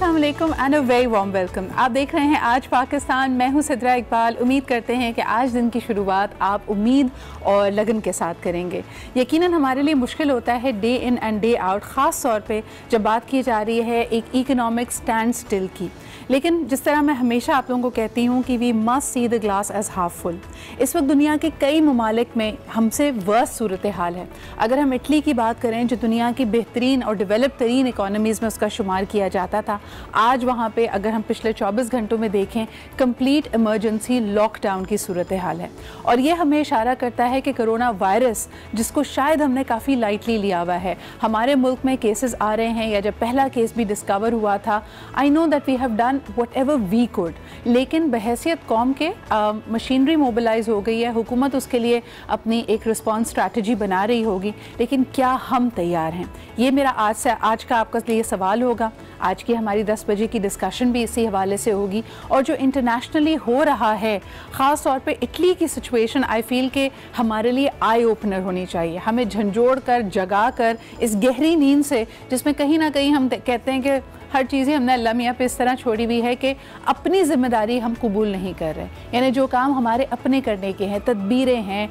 अस्सलाम वालेकुम and a very warm welcome. आप देख रहे हैं आज पाकिस्तान। मैं हूं सिद्रा इकबाल। उम्मीद करते हैं कि आज दिन की शुरुआत आप उम्मीद और लगन के साथ करेंगे। यकीनन हमारे लिए मुश्किल होता है day in and day out, ख़ास तौर पे जब बात की जा रही है एक इकोनॉमिक स्टैंड स्टिल की। लेकिन जिस तरह मैं हमेशा आप लोगों को कहती हूँ कि we must see the glass as half full. इस वक्त दुनिया के कई ममालिक में हमसे वर्स्ट सूरत हाल है। अगर हम इटली की बात करें जो दुनिया की बेहतरीन और डेवलप तरीन इकॉनमीज़ में उसका शुमार किया जाता था, आज वहाँ पे अगर हम पिछले 24 घंटों में देखें कंप्लीट इमरजेंसी लॉकडाउन की सूरत हाल है। और ये हमें इशारा करता है कि कोरोना वायरस, जिसको शायद हमने काफ़ी लाइटली लिया हुआ है, हमारे मुल्क में केसेस आ रहे हैं या जब पहला केस भी डिस्कवर हुआ था, I know that we have done whatever we could, लेकिन बहैसियत कौम के मशीनरी मोबिलाइज हो गई है, हुकूमत उसके लिए अपनी एक रिस्पॉन्स स्ट्रैटेजी बना रही होगी, लेकिन क्या हम तैयार हैं? ये मेरा आज का आपका लिए सवाल होगा। आज की हमारी 10 बजे की डिस्कशन भी इसी हवाले से होगी। और जो इंटरनेशनली हो रहा है, ख़ास तौर पे इटली की सिचुएशन, आई फील कि हमारे लिए आई ओपनर होनी चाहिए। हमें झंझोड़ कर, जगा कर इस गहरी नींद से, जिसमें कहीं ना कहीं हम कहते हैं कि हर चीज़ें हमने अल्लाह मियाँ पे इस तरह छोड़ी हुई है कि अपनी ज़िम्मेदारी हम कबूल नहीं कर रहे। यानी जो काम हमारे अपने करने के हैं, तदबीरें हैं,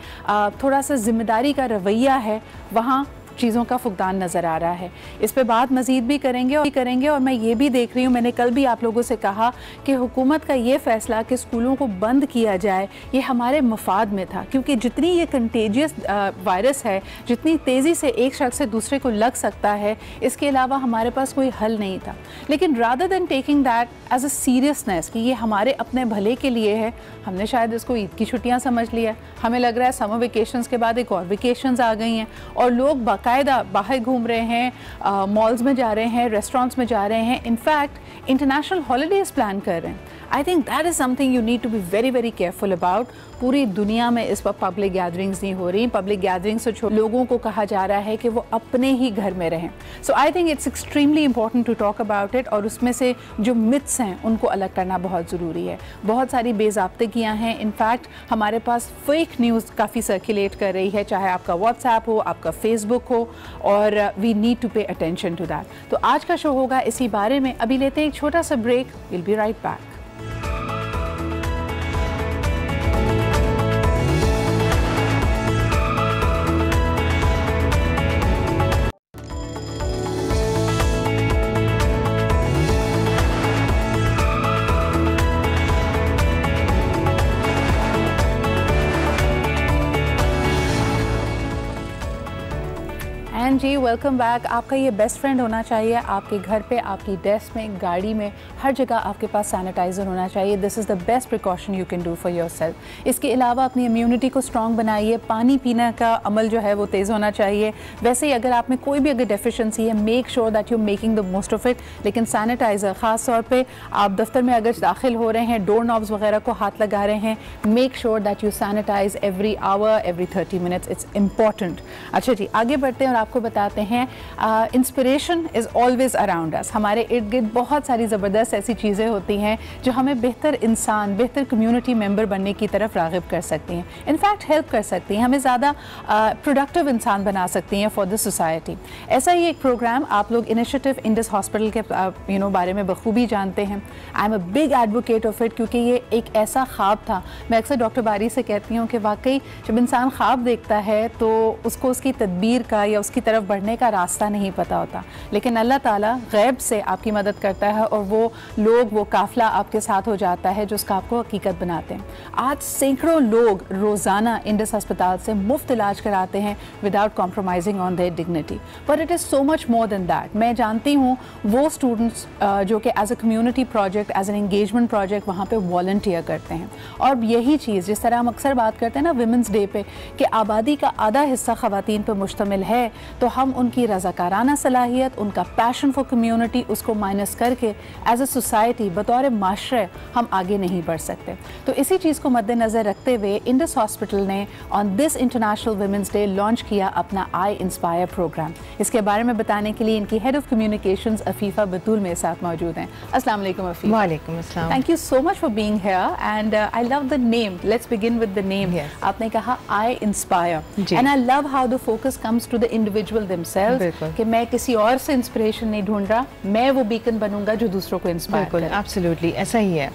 थोड़ा सा ज़िम्मेदारी का रवैया है, वहाँ चीज़ों का फुकदान नज़र आ रहा है। इस पे बात मज़ीद भी करेंगे और मैं ये भी देख रही हूँ, मैंने कल भी आप लोगों से कहा कि हुकूमत का ये फ़ैसला कि स्कूलों को बंद किया जाए, ये हमारे मफाद में था, क्योंकि जितनी ये कंटेजियस वायरस है, जितनी तेज़ी से एक शख्स से दूसरे को लग सकता है, इसके अलावा हमारे पास कोई हल नहीं था। लेकिन rather than taking that as a seriousness कि ये हमारे अपने भले के लिए है, हमने शायद इसको ईद की छुट्टियाँ समझ लिया। हमें लग रहा है समर वेकेशंस के बाद एक और वेकेशंस आ गई हैं और लोग बाकायदा बाहर घूम रहे हैं, मॉल्स में जा रहे हैं, रेस्टोरेंट्स में जा रहे हैं, इनफैक्ट इंटरनेशनल हॉलीडेज प्लान कर रहे हैं। I think that is something you need to be very very careful about. पूरी दुनिया में इस वक्त पब्लिक गैदरिंग्स नहीं हो रही। पब्लिक गैदरिंग्स से लोगों को कहा जा रहा है कि वो अपने ही घर में रहें। So I think it's extremely important to talk about it. और उसमें से जो मिथ्स हैं उनको अलग करना बहुत ज़रूरी है। बहुत सारी बेज़ाब्तगियाँ हैं। इनफैक्ट हमारे पास फेक न्यूज़ काफ़ी सर्कुलेट कर रही है, चाहे आपका व्हाट्सएप हो, आपका फेसबुक हो, और we need to pay attention to that. तो आज का शो होगा इसी बारे में। अभी लेते हैं एक छोटा सा break, will be right back. जी वेलकम बैक। आपका ये बेस्ट फ्रेंड होना चाहिए। आपके घर पे, आपकी डेस्क में, गाड़ी में, हर जगह आपके पास सैनिटाइज़र होना चाहिए। This is the best precaution you can do for yourself. इसके अलावा अपनी इम्यूनिटी को स्ट्रॉन्ग बनाइए। पानी पीने का अमल जो है वो तेज़ होना चाहिए। वैसे ही अगर आप में कोई भी अगर डेफिशिएंसी है, make sure that you making the most of it. लेकिन सैनिटाइज़र ख़ास तौर पर आप दफ्तर में अगर दाखिल हो रहे हैं, डोर नॉब्स वगैरह को हाथ लगा रहे हैं, make sure that you sanitize every hour, every 30 minutes. It's important. अच्छा जी, आगे बढ़ते हैं और आपको बताते हैं inspiration is always around us. हमारे इर्द गिर्द बहुत सारी ज़बरदस्त ऐसी चीज़ें होती हैं जो हमें बेहतर इंसान, बेहतर कम्युनिटी मेंबर बनने की तरफ राग़िब कर सकती हैं, इनफैक्ट हेल्प कर सकती हैं, हमें ज़्यादा प्रोडक्टिव इंसान बना सकती हैं फॉर द सोसाइटी। ऐसा ही एक प्रोग्राम आप लोग इनिशिएटिव इंडस हॉस्पिटल के बारे में बखूबी जानते हैं। I am a big advocate of it, क्योंकि ये एक ऐसा ख्वाब था। मैं अक्सर डॉक्टर बारी से कहती हूँ कि वाकई जब इंसान ख्वाब देखता है तो उसको उसकी तदबीर का या उसकी तरफ बढ़ने का रास्ता नहीं पता होता, लेकिन अल्लाह ताला गैब से आपकी मदद करता है और वो लोग, वो काफ़िला आपके साथ हो जाता है जो उसका आपको हकीकत बनाते हैं। आज सैकड़ों लोग रोज़ाना इंडस अस्पताल से मुफ्त इलाज कराते हैं without compromising on their dignity, but it is so much more than that. मैं जानती हूँ वो स्टूडेंट्स जो कि as a community project, as an engagement project वहाँ पर वॉलंटियर करते हैं। और यही चीज़, जिस तरह हम अक्सर बात करते हैं ना वुमेंस डे पे, कि आबादी का आधा हिस्सा ख़वातीन पर मुश्तमिल है, तो हम उनकी रज़ाकाराना सलाहियत, उनका पैशन फॉर कम्युनिटी, उसको माइनस करके एज अ सोसाइटी, बतौर माशरे हम आगे नहीं बढ़ सकते। तो इसी चीज़ को मद्देनज़र रखते हुए इंडस हॉस्पिटल ने on this international women's day launch किया अपना आई इंस्पायर प्रोग्राम। इसके बारे में बताने के लिए इनकी head of communications Afifa Batool मेरे साथ मौजूद हैं। अस्सलाम वालेकुम अफीफ़ा। वालेकुम अस्सलाम। Thank you so much for being here and I love the name. Let's begin with the name. आपने कहा I inspire and I love how the focus comes to the individual individual themselves कि मैं किसी और से inspiration नहीं ढूंढ रहा, मैं वो बीकन बनूंगा जो दूसरों को इंस्पायर करे। एब्सोल्युटली ऐसा ही है।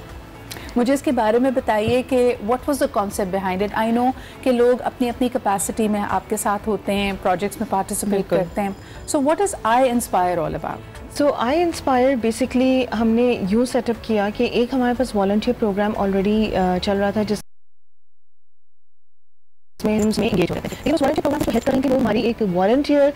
मुझे इसके बारे में बताइए कि what was the concept behind it. I know कि लोग अपनी अपनी कैपेसिटी में आपके साथ होते हैं, प्रोजेक्ट्स में पार्टिसिपेट करते हैं। So what is I inspire all about? So I inspire basically हमने यूँ सेटअप किया कि एक हमारे पास वॉलंटियर प्रोग्राम ऑलरेडी चल रहा था जिस में एंगेज होते थे, लेकिन उस वॉलंटियर प्रोग्राम को हेड करेंगे वो हमारी एक वॉलंटियर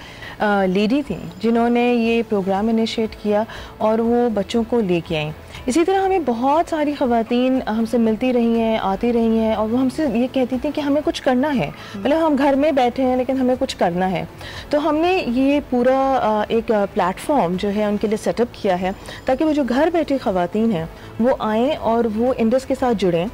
लेडी थी जिन्होंने ये प्रोग्राम इनिशिएट किया और वो बच्चों को लेके आई। इसी तरह हमें बहुत सारी ख़वातीन हमसे मिलती रही हैं, आती रही हैं और वो हमसे ये कहती थी कि हमें कुछ करना है, मतलब हम घर में बैठे हैं लेकिन हमें कुछ करना है। तो हमने ये पूरा एक प्लेटफॉर्म जो है उनके लिए सेटअप किया है ताकि वो जो घर बैठी ख़वातीन हैं वो आएँ और वो इंडस के साथ जुड़ें,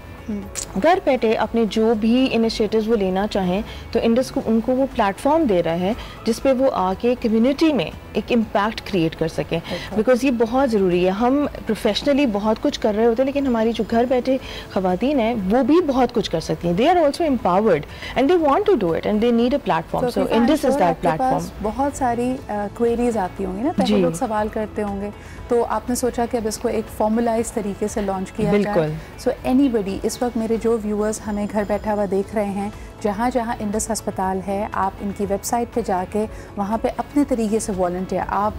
घर बैठे अपने जो भी इनिशिएटिव्स वो लेना चाहें। तो इंडस को उनको वो प्लेटफॉर्म दे रहा है जिस पे वो आके कम्युनिटी में एक इम्पैक्ट क्रिएट कर सकें, बिकॉज ये बहुत ज़रूरी है। हम प्रोफेशनली बहुत कुछ कर रहे होते हैं लेकिन हमारी जो घर बैठे ख़वातीन हैं वो भी बहुत कुछ कर सकती हैं। They are also empowered and they want to do it and they need a platform. So Indus is that platform. बहुत सारी क्वेरीज आती होंगी ना, पहले लोग सवाल करते होंगे, तो आपने सोचा कि अब इसको एक फॉर्मुलाइज तरीके से लॉन्च किया जाए। सो एनीबडी, इस वक्त मेरे जो व्यूअर्स हमें घर बैठा हुआ देख रहे हैं, जहाँ जहाँ इंडस अस्पताल है, आप इनकी वेबसाइट पे जाके वहाँ पे अपने तरीके से वॉलंटियर, आप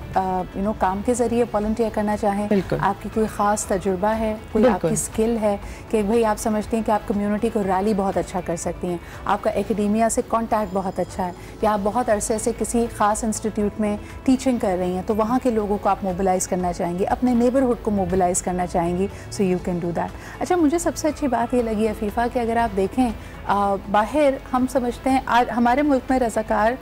काम के ज़रिए वॉलंटियर करना चाहें, आपकी कोई ख़ास तजुर्बा है, कोई आपकी स्किल है कि भाई आप समझते हैं कि आप कम्युनिटी को रैली बहुत अच्छा कर सकती हैं, आपका एकेडेमिया से कॉन्टैक्ट बहुत अच्छा है, या आप बहुत अरसे से किसी ख़ास इंस्टीट्यूट में टीचिंग कर रही हैं तो वहाँ के लोगों को आप मोबिलाइज़ करना चाहेंगी, अपने नेबरहुड को मोबिलाइज़ करना चाहेंगी, so you can do that. अच्छा, मुझे सबसे अच्छी बात ये लगी अफीफ़ा कि अगर आप देखें बाहर हम समझते हैं आज हमारे मुल्क में रज़ाकार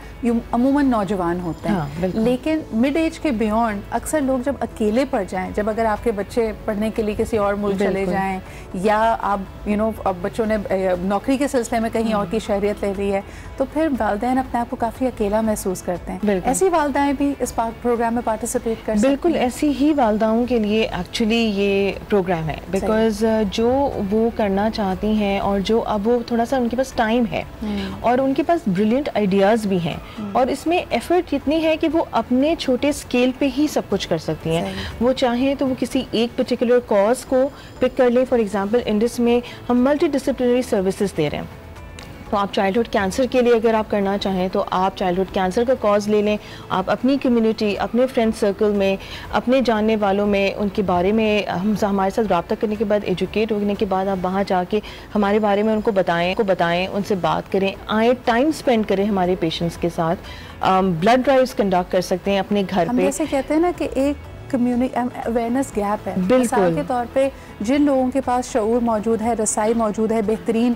अमूमन नौजवान होते हैं, लेकिन मिड एज के बियॉन्ड अक्सर लोग जब अकेले पड़ जाएं, जब अगर आपके बच्चे पढ़ने के लिए किसी और मुल्क चले जाएं या आप अब बच्चों ने नौकरी के सिलसिले में कहीं और की शहरियत ले ली है, तो फिर वालिदैन अपने आप को काफ़ी अकेला महसूस करते हैं। ऐसी वालिदाएं भी इस प्रोग्राम में पार्टिसिपेट कर सकती हैं? बिल्कुल, ऐसी ही वालिदाओं के लिए एक्चुअली ये प्रोग्राम है, बिकॉज जो वो करना चाहती हैं और जो अब वो थोड़ा सा उनके पास टाइम है और उनके पास ब्रिलियंट आइडियाज़ भी हैं और इसमें एफर्ट इतनी है कि वो अपने छोटे स्केल पे ही सब कुछ कर सकती हैं। वो चाहें तो वो किसी एक पर्टिकुलर कॉज को पिक कर लें। फॉर एग्जांपल इंडस में हम मल्टी डिसिप्लिनरी सर्विसेज दे रहे हैं, तो आप चाइल्डहुड कैंसर के लिए अगर आप करना चाहें तो आप चाइल्डहुड कैंसर का कॉज ले लें। आप अपनी कम्युनिटी, अपने फ्रेंड सर्कल में, अपने जानने वालों में उनके बारे में हमारे साथ रब्ता करने के बाद, एजुकेट होने के बाद आप वहाँ जाके हमारे बारे में उनको बताएं, उनसे बात करें, आए, टाइम स्पेंड करें हमारे पेशेंट्स के साथ। ब्लड ड्राइव्स कंडक्ट कर सकते हैं अपने घर पे। जैसे कहते हैं ना कि एक कम्युनिटी अवेयरनेस गैप है, मिसाल के तौर पे जिन लोगों के पास शऊर मौजूद है, रसाई मौजूद है बेहतरीन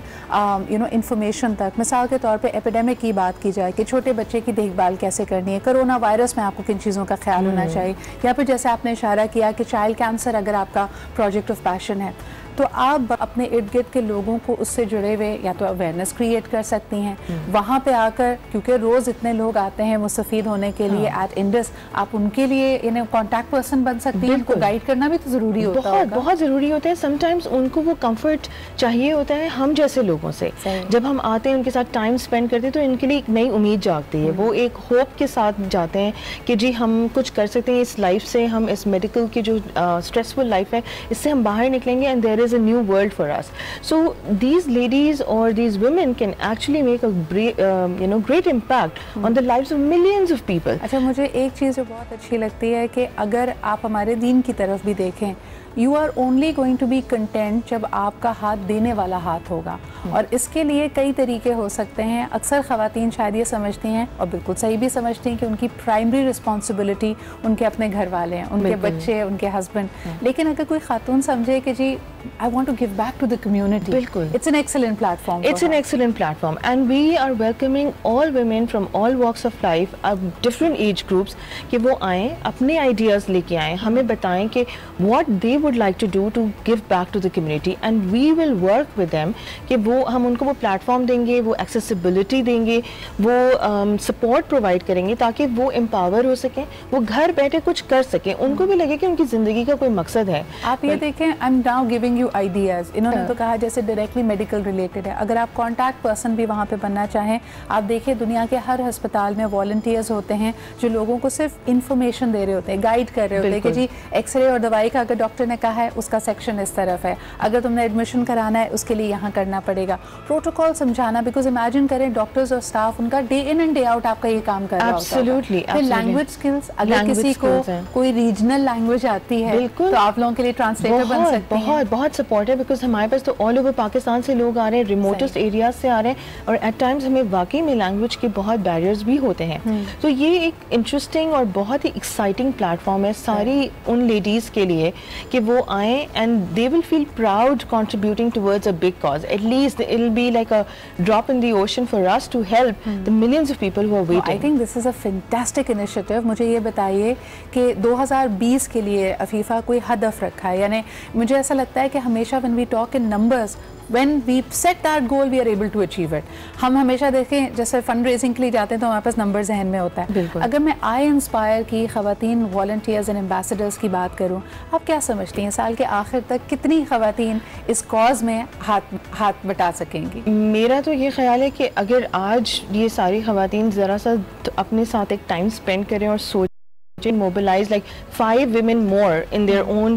इंफॉर्मेशन तक, मिसाल के तौर पे एपिडेमिक की बात की जाए कि छोटे बच्चे की देखभाल कैसे करनी है, कोरोना वायरस में आपको किन चीज़ों का ख्याल होना चाहिए, या फिर जैसे आपने इशारा किया कि चाइल्ड कैंसर अगर आपका प्रोजेक्ट ऑफ पैशन है तो आप अपने इर्द गिर्द के लोगों को उससे जुड़े हुए या तो अवेयरनेस क्रिएट कर सकती हैं वहाँ पे आकर, क्योंकि रोज़ इतने लोग आते हैं मुस्तफ़ीद होने के लिए एट इंडस, आप उनके लिए इन्हें कॉन्टैक्ट पर्सन बन सकती हैं। उनको गाइड करना भी तो ज़रूरी होता है, बहुत ज़रूरी होता है। समटाइम्स उनको वो कंफर्ट चाहिए होता है हम जैसे लोगों से। जब हम आते हैं उनके साथ टाइम स्पेंड करते हैं तो इनके लिए एक नई उम्मीद जागती है, वो एक होप के साथ जाते हैं कि जी हम कुछ कर सकते हैं इस लाइफ से, हम इस मेडिकल की जो स्ट्रेसफुल लाइफ है इससे हम बाहर निकलेंगे and there is a new world for us. So these ladies or these women can actually make a great impact on the lives of millions of people. अच्छा, मुझे एक चीज़ जो बहुत अच्छी लगती है कि अगर आप हमारे दीन की तरफ भी देखें, you are only going to be content जब आपका हाथ देने वाला हाथ होगा, और इसके लिए कई तरीके हो सकते हैं। अक्सर ख़वातीन शायद ये समझती हैं और बिल्कुल सही भी समझती हैं कि उनकी प्राइमरी रिस्पॉन्सिबिलिटी उनके अपने घर वाले हैं, उनके बच्चे, उनके हस्बैंड, लेकिन अगर कोई खातून समझे कि जी I want to give back to the community. बिल्कुल, it's an excellent platform. It's an excellent platform, and we are welcoming all women from all walks of life, different age groups, कि वो आएँ, अपने ideas लेके आएँ, हमें बताएं कि what they would like to do to give back to the community, and we will work with them कि वो हम उनको वो platform देंगे, वो accessibility देंगे, वो support provide करेंगे ताकि वो empower हो सकें, वो घर बैठे कुछ कर सकें, उनको भी लगे कि उनकी ज़िंदगी का कोई मकसद है। आप ये देखें, I'm now giving giving you ideas. इन्होंने तो कहा जैसे डायरेक्टली मेडिकल रिलेटेड है, अगर आप कॉन्टैक्ट पर्सन भी वहाँ पे बनना चाहें, आप देखिए दुनिया के हर अस्पताल में वॉलंटियर्स होते हैं जो लोगों को सिर्फ इन्फॉर्मेशन दे रहे होते हैं, गाइड कर रहे होते हैं कि जी एक्सरे और दवाई का अगर डॉक्टर ने कहा है उसका सेक्शन इस तरफ है, अगर तुमने एडमिशन कराना है उसके लिए यहाँ करना पड़ेगा, प्रोटोकॉल समझाना। बिकॉज इमेजिन करें डॉक्टर्स और स्टाफ उनका day in and day out आपका ये काम कर रहा होता है। फिर लैंग्वेज स्किल्स, अगर किसी को कोई रीजनल लैंग्वेज आती है तो आप लोगों के लिए ट्रांसलेटर बन सकते हैं। बहुत सपोर्ट है, बिकॉज हमारे पास तो ऑल ओवर पाकिस्तान से लोग आ रहे हैं, रिमोटेस्ट एरियाज से आ रहे हैं, और एट टाइम्स हमें वाकई में लैंग्वेज के बहुत बैरियर्स भी होते हैं। तो ये एक इंटरेस्टिंग और बहुत ही एक्साइटिंग प्लेटफॉर्म है सारी उन लेडीज़ के लिए कि वो आएँ and they will feel proud contributing towards a big cause. At least it will be like a drop in the ocean for us to help the millions of people who are waiting. I think this is a fantastic initiative. मुझे ये बताइए कि 2020 के लिए अफीफ़ा कोई हदफ रखा है? यानी मुझे ऐसा लगता है कि हमेशा when we talk in numbers, when we set that goal we are able to achieve it। हम हमेशा देखें जैसे फंड रेजिंग के लिए जाते हैं तो हमारे पास नंबर जहन में होता है। अगर मैं आई इंस्पायर की ख़वातीन वॉलंटियर्स एंड एम्बेसडर्स की बात करूं, आप क्या समझती हैं साल के आखिर तक कितनी ख़वातीन इस कॉज में हाथ बटा सकेंगी? मेरा तो ये ख्याल है कि अगर आज ये सारी ख़वातीन ज़रा सा अपने साथ एक टाइम स्पेंड करें और सोचें, mobilize like 5 women more in their own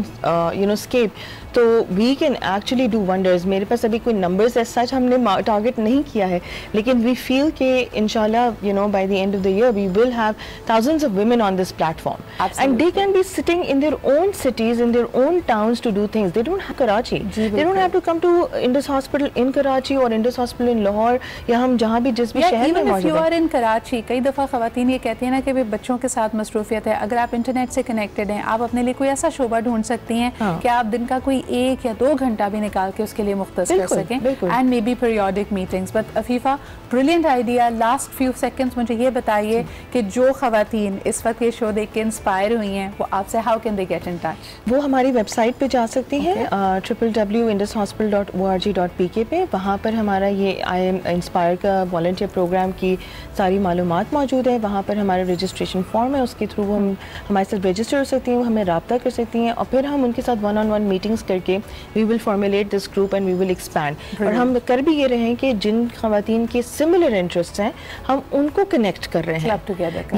scape, तो we can actually do wonders. मेरे पास अभी कोई नंबर्स एज सच हमने टारगेट नहीं किया है, लेकिन वी फील कि इंशाल्लाह by the end of the year we will have thousands of women on this platform. Absolutely. And they can be sitting in their own cities, in their own towns to do things. They don't have Karachi. They don't have to come to Indus Hospital in Karachi or Indus Hospital in Lahore, या हम जहाँ भी जिस भी शहर में मौजूद हैं। Even if you are in Karachi, कई दफ़ा ख़वातीन ये कहती हैं ना कि वे बच्चों के साथ मसरूफियत है। अगर आप इंटरनेट से कनेक्टेड हैं, आप अपने लिए कोई ऐसा शोबा ढूंढ सकती हैं कि आप दिन का कोई 1 या 2 घंटा भी निकाल के उसके लिए मुख्तस कर सकें, and may be periodic meetings. But Afifa, brilliant idea. Last few seconds मुझे ये बताइए कि जो ख़वातीन इस वक्त ये शो देख के इंस्पायर हुई हैं वो आपसे how can they get in touch? वो हमारी वेबसाइट पे जा सकती हैं www.indushospital.org.pk पे। वहाँ पर हमारा ये आई एम इंस्पायर का वॉलंटियर प्रोग्राम की सारी मालूमात मौजूद है। वहाँ पर हमारा रजिस्ट्रेशन फॉर्म है, उसके थ्रू हम हमारे साथ रजिस्टर हो सकती हैं, वो हमें रब्ता कर सकती हैं, और फिर हम उनके साथ 1-on-1 मीटिंग्स करके we will formulate this group and we will expand. और हम कर भी ये रहे हैं कि जिन ख़वातीन के सिमिलर इंटरेस्ट हैं हम उनको कनेक्ट कर रहे हैं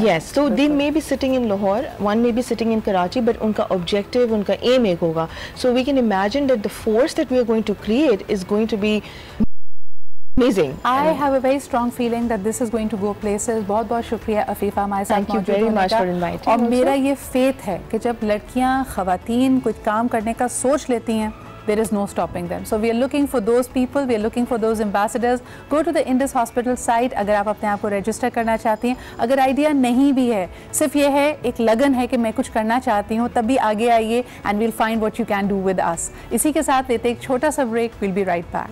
yes. So they may be sitting in Lahore, one may be sitting in Karachi, but उनका ऑब्जेक्टिव, उनका एम एक होगा। So we can imagine that the force that we are going to create is going to be amazing. I have a very strong feeling that this is going to go places. बहुत शुक्रिया अफीफा हमारे साथ मौजूद होने का। Thank you very much for inviting. और मेरा ये फेथ है कि जब लड़कियां ख़वातीन कुछ काम करने का सोच लेती हैं, there is no stopping them. So we are looking for those people, we are looking for those ambassadors. Go to the Indus Hospital site अगर आप अपने आप को रजिस्टर करना चाहती हैं। अगर आइडिया नहीं भी है, सिर्फ ये है एक लगन है कि मैं कुछ करना चाहती हूँ, तब भी आगे आइए and we'll find what you can do with us. इसी के साथ लेते एक छोटा सा break, we'll be right back.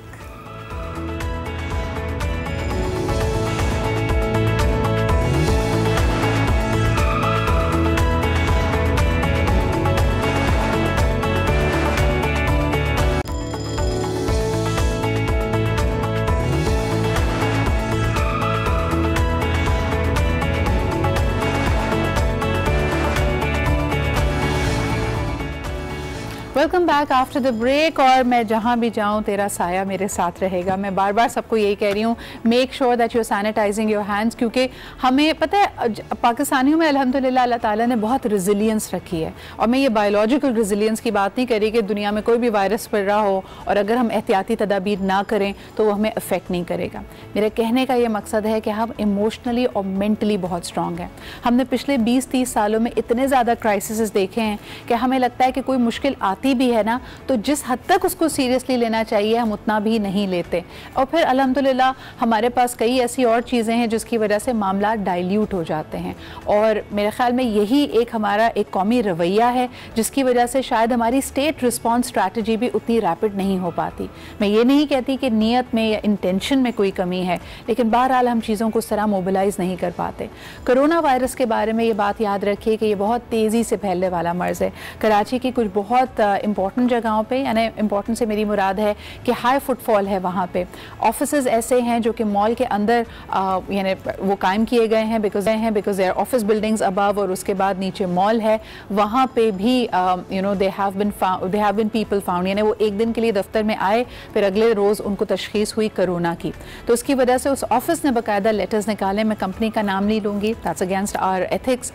Welcome back after the break. और मैं जहाँ भी जाऊँ तेरा साया मेरे साथ रहेगा। मैं बार बार सबको यही कह रही हूँ, make sure that you are sanitizing your hands, क्योंकि हमें पता है पाकिस्तानियों में अल्हम्दुलिल्लाह अल्लाह ताला ने बहुत रेजिलियंस रखी है। और मैं ये बायोलॉजिकल रेजिलियंस की बात नहीं कर रही कि दुनिया में कोई भी वायरस पड़ रहा हो और अगर हम एहतियाती तदाबीर ना करें तो वो हमें अफेक्ट नहीं करेगा। मेरे कहने का ये मकसद है कि हम इमोशनली और मेंटली बहुत स्ट्रॉन्ग हैं। हमने पिछले 20-30 सालों में इतने ज़्यादा क्राइसिस देखे हैं कि हमें लगता है कि कोई मुश्किल आती भी है ना तो जिस हद तक उसको सीरियसली लेना चाहिए हम उतना भी नहीं लेते, और फिर अल्हम्दुलिल्लाह हमारे पास कई ऐसी और चीज़ें हैं जिसकी वजह से मामला डाइल्यूट हो जाते हैं। और मेरे ख्याल में यही एक हमारा एक कौमी रवैया है जिसकी वजह से शायद हमारी स्टेट रिस्पॉन्स स्ट्रैटेजी भी उतनी रैपिड नहीं हो पाती। मैं ये नहीं कहती कि नीयत में या इंटेंशन में कोई कमी है, लेकिन बहरहाल हम चीज़ों को उस तरह मोबिलाइज़ नहीं कर पाते। कोरोना वायरस के बारे में ये बात याद रखिए कि ये बहुत तेज़ी से फैलने वाला मर्ज़ है। कराची की कुछ बहुत इंपॉर्टेंट जगहों पे, यानी इंपॉर्टेंट से मेरी मुराद है कि हाई फुटफॉल है वहाँ पे। ऑफिसेज ऐसे हैं जो कि मॉल के अंदर यानी वो कायम किए गए हैं because their office buildings above, और उसके बाद नीचे मॉल है, वहाँ पे भी you know they have been people found, यानी वो एक दिन के लिए दफ्तर में आए, फिर अगले रोज़ उनको तशखीस हुई कोरोना की। तो उसकी वजह से उस ऑफिस ने बाकायदा लेटर्स निकाले, मैं कंपनी का नाम नहीं लूँगी, दैट्स अगेंस्ट आवर एथिक्स,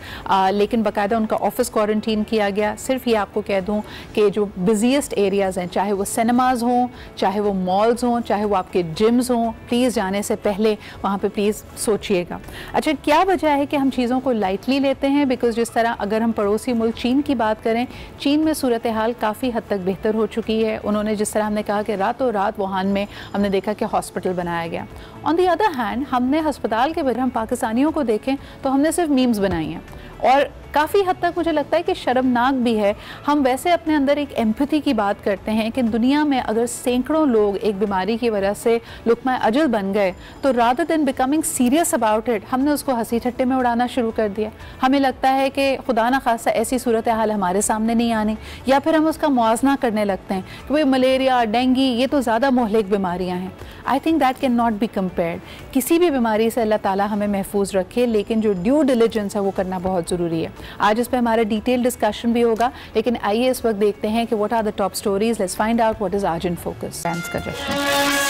लेकिन बाकायदा उनका ऑफिस क्वारंटीन किया गया। सिर्फ ये आपको कह दूँ कि जो बिजिएस्ट एरियाज़ हैं, चाहे वो सिनेमाज हों, चाहे वो मॉल्स हों, चाहे वो आपके जिम्स हों, प्लीज़ जाने से पहले वहाँ पे प्लीज़ सोचिएगा। अच्छा, क्या वजह है कि हम चीज़ों को लाइटली लेते हैं? बिकॉज जिस तरह अगर हम पड़ोसी मुल्क चीन की बात करें, चीन में सूरत हाल काफ़ी हद तक बेहतर हो चुकी है। उन्होंने जिस तरह हमने कहा कि रातों रात वुहान में हमने देखा कि हॉस्पिटल बनाया गया। ऑन दी अदर हैंड हमने अस्पताल के बजाय हम पाकिस्तानियों को देखें तो हमने सिर्फ मीम्स बनाई हैं, और काफ़ी हद तक मुझे लगता है कि शर्मनाक भी है। हम वैसे अपने अंदर एक एम्पैथी की बात करते हैं कि दुनिया में अगर सैकड़ों लोग एक बीमारी की वजह से लुक़मा अजल बन गए तो rather than becoming serious about it, हमने उसको हंसी ठट्टे में उड़ाना शुरू कर दिया। हमें लगता है कि खुदा न खासा ऐसी सूरत हाल हमारे सामने नहीं आनी, या फिर हम उसका मुआवजना करने लगते हैं कि भाई मलेरिया, डेंगू ये तो ज़्यादा मोहलिक बीमारियाँ हैं। I think that can not be compared. किसी भी बीमारी से अल्लाह ताला हमें महफूज रखे, लेकिन जो ड्यू डिलिजेंस है वो करना बहुत ज़रूरी है। आज इस पर हमारा डिटेल डिस्कशन भी होगा, लेकिन आइए इस वक्त देखते हैं कि what are the top stories. Let's find out what is आज इन फोकस। फ्रांस का जश्न।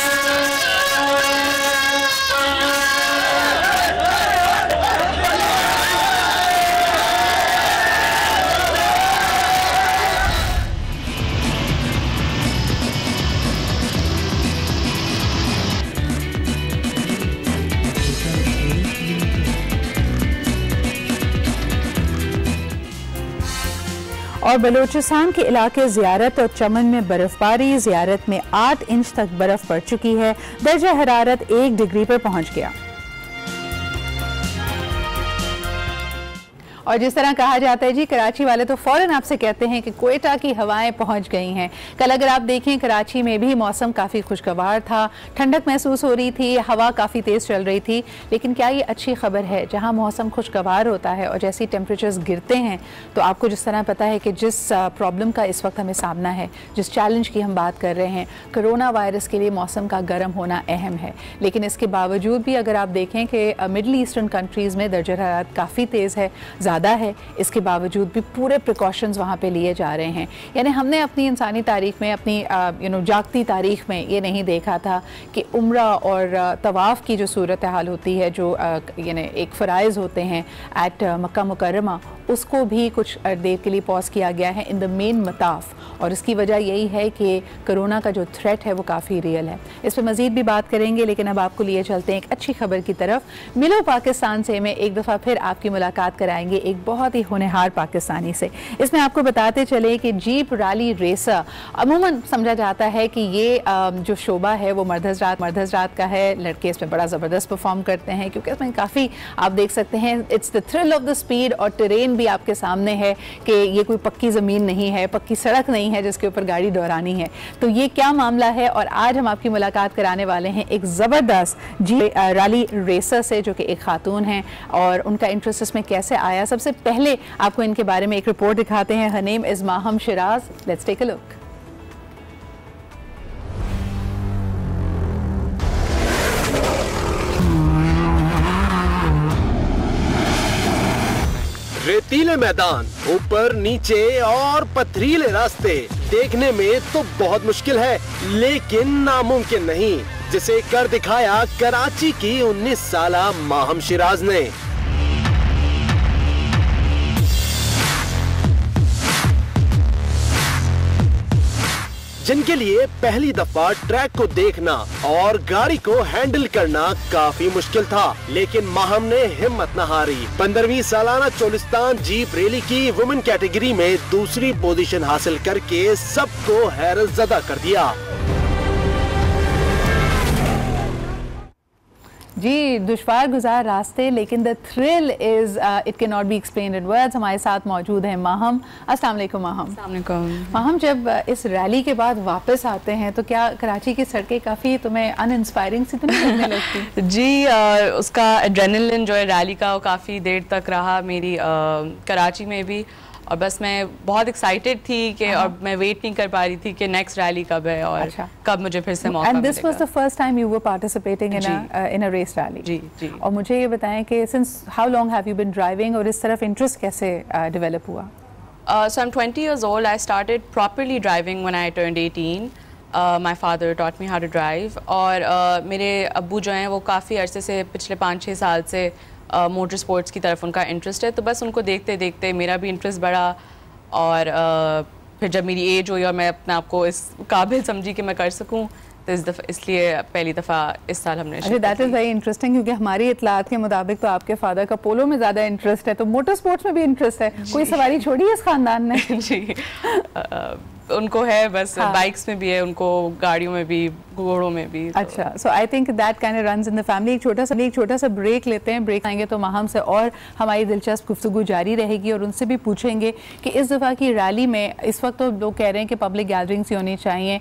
और बलूचिस्तान के इलाके ज़ियारत और चमन में बर्फ़बारी, ज़ियारत में 8 इंच तक बर्फ़ पड़ चुकी है, दर्जा हरारत 1 डिग्री पर पहुंच गया। और जिस तरह कहा जाता है जी, कराची वाले तो फ़ौरन आपसे कहते हैं कि कोयटा की हवाएं पहुंच गई हैं। कल अगर आप देखें कराची में भी मौसम काफ़ी खुशगवार था, ठंडक महसूस हो रही थी, हवा काफ़ी तेज़ चल रही थी। लेकिन क्या ये अच्छी खबर है? जहां मौसम खुशगवार होता है और जैसे टेम्परेचर्स गिरते हैं तो आपको जिस तरह पता है कि जिस प्रॉब्लम का इस वक्त हमें सामना है, जिस चैलेंज की हम बात कर रहे हैं, कोरोना वायरस के लिए मौसम का गर्म होना अहम है। लेकिन इसके बावजूद भी अगर आप देखें कि मिडल ईस्टर्न कंट्रीज़ में दर्जा हरारत काफ़ी तेज़ है, ज़्यादा है, इसके बावजूद भी पूरे प्रिकॉशंस वहाँ पे लिए जा रहे हैं। यानी हमने अपनी इंसानी तारीख में, अपनी जागती तारीख में ये नहीं देखा था कि उम्रा और तवाफ़ की जो सूरत हाल होती है, जो यानी एक फ़राइज़ होते हैं एट मक्का मुकर्रमा, उसको भी कुछ देर के लिए पॉज किया गया है इन द मेन मताफ़। और इसकी वजह यही है कि कोरोना का जो थ्रेट है वो काफ़ी रियल है। इस पर मज़ीद भी बात करेंगे, लेकिन अब आपको लिए चलते हैं एक अच्छी खबर की तरफ। मिलो पाकिस्तान से में एक दफ़ा फिर आपकी मुलाकात कराएंगे एक बहुत ही होनहार पाकिस्तानी से। इसमें आपको बताते चले कि जीप रैली रेसर, अमूमन समझा जाता है कि ये जो शोबा है वो मर्द हज़रात का है। लड़के इसमें बड़ा ज़बरदस्त परफॉर्म करते हैं क्योंकि इसमें काफ़ी आप देख सकते हैं, it's the thrill of the speed, और ट्रेन भी आपके सामने है कि ये कोई पक्की ज़मीन नहीं है, पक्की सड़क नहीं है जिसके ऊपर गाड़ी दौड़ानी है। तो ये क्या मामला है, और आज हम आपकी मुलाकात कराने वाले हैं एक ज़बरदस्त रैली रेसर से जो कि एक खातून हैं, और उनका इंटरेस्ट इसमें कैसे आया। सबसे पहले आपको इनके बारे में एक रिपोर्ट दिखाते हैं। Her name is Maham Shiraz. Let's take a look. रेतीले मैदान, ऊपर नीचे और पथरीले रास्ते, देखने में तो बहुत मुश्किल है लेकिन नामुमकिन नहीं, जिसे कर दिखाया कराची की 19 साला माहम शिराज ने। जिनके लिए पहली दफा ट्रैक को देखना और गाड़ी को हैंडल करना काफी मुश्किल था, लेकिन माहम ने हिम्मत न हारी। 15वीं सालाना चोलिस्तान जीप रैली की वुमेन कैटेगरी में दूसरी पोजीशन हासिल करके सबको हैरत ज़दा कर दिया। जी, दुश्वार गुजार रास्ते, लेकिन the thrill is it can not be explained in words. हमारे साथ मौजूद हैं माहम। अस्सलाम वालेकुम माहम। अस्सलाम वालेकुम। माहम, जब इस रैली के बाद वापस आते हैं तो क्या कराची की सड़कें काफ़ी तुम्हें अनइंस्पायरिंग सी तो नहीं लगने लगती? जी, उसका एड्रेनलिन जो है रैली का वो काफ़ी देर तक रहा मेरी कराची में भी। और बस मैं बहुत एक्साइटेड थी कि और मैं वेट नहीं कर पा रही थी कि नेक्स्ट रैली कब है और कब मुझे फिर से मौका मिलेगा। And this was the first time you were participating in a race rally? जी जी। और मुझे ये बताएं कि since how long have you been driving और इस तरफ इंटरेस्ट कैसे डेवलप हुआ? So I'm 20 years old. I started properly driving when I turned 18. My father taught me how to drive. और मेरे अब्बू जो हैं वो काफ़ी अरसे से पिछले 5-6 साल से मोटर स्पोर्ट्स की तरफ उनका इंटरेस्ट है, तो बस उनको देखते देखते मेरा भी इंटरेस्ट बढ़ा और फिर जब मेरी एज हुई और मैं अपने आप को इस काबिल समझी कि मैं कर सकूं, तो इसलिए पहली दफ़ा इस साल हमने। अच्छा, दैट इज़ वेरी इंटरेस्टिंग, क्योंकि हमारी इतलात के मुताबिक तो आपके फादर का पोलो में ज़्यादा इंटरेस्ट है, तो मोटर स्पोर्ट्स में भी इंटरेस्ट है। कोई सवारी छोड़ी है इस खानदान ने? जी उनको है, बस बाइक्स में भी है, उनको गाड़ियों में भी, घोड़ों में भी। अच्छा, so I think that kind of runs in the family. एक छोटा सा ब्रेक लेते हैं, ब्रेक आएंगे तो माहम से और हमारी दिलचस्प गुफ्तगू जारी रहेगी और उनसे भी पूछेंगे कि इस दफ़ा की रैली में इस वक्त तो लोग कह रहे हैं कि पब्लिक गैदरिंग्स ही होनी चाहिए,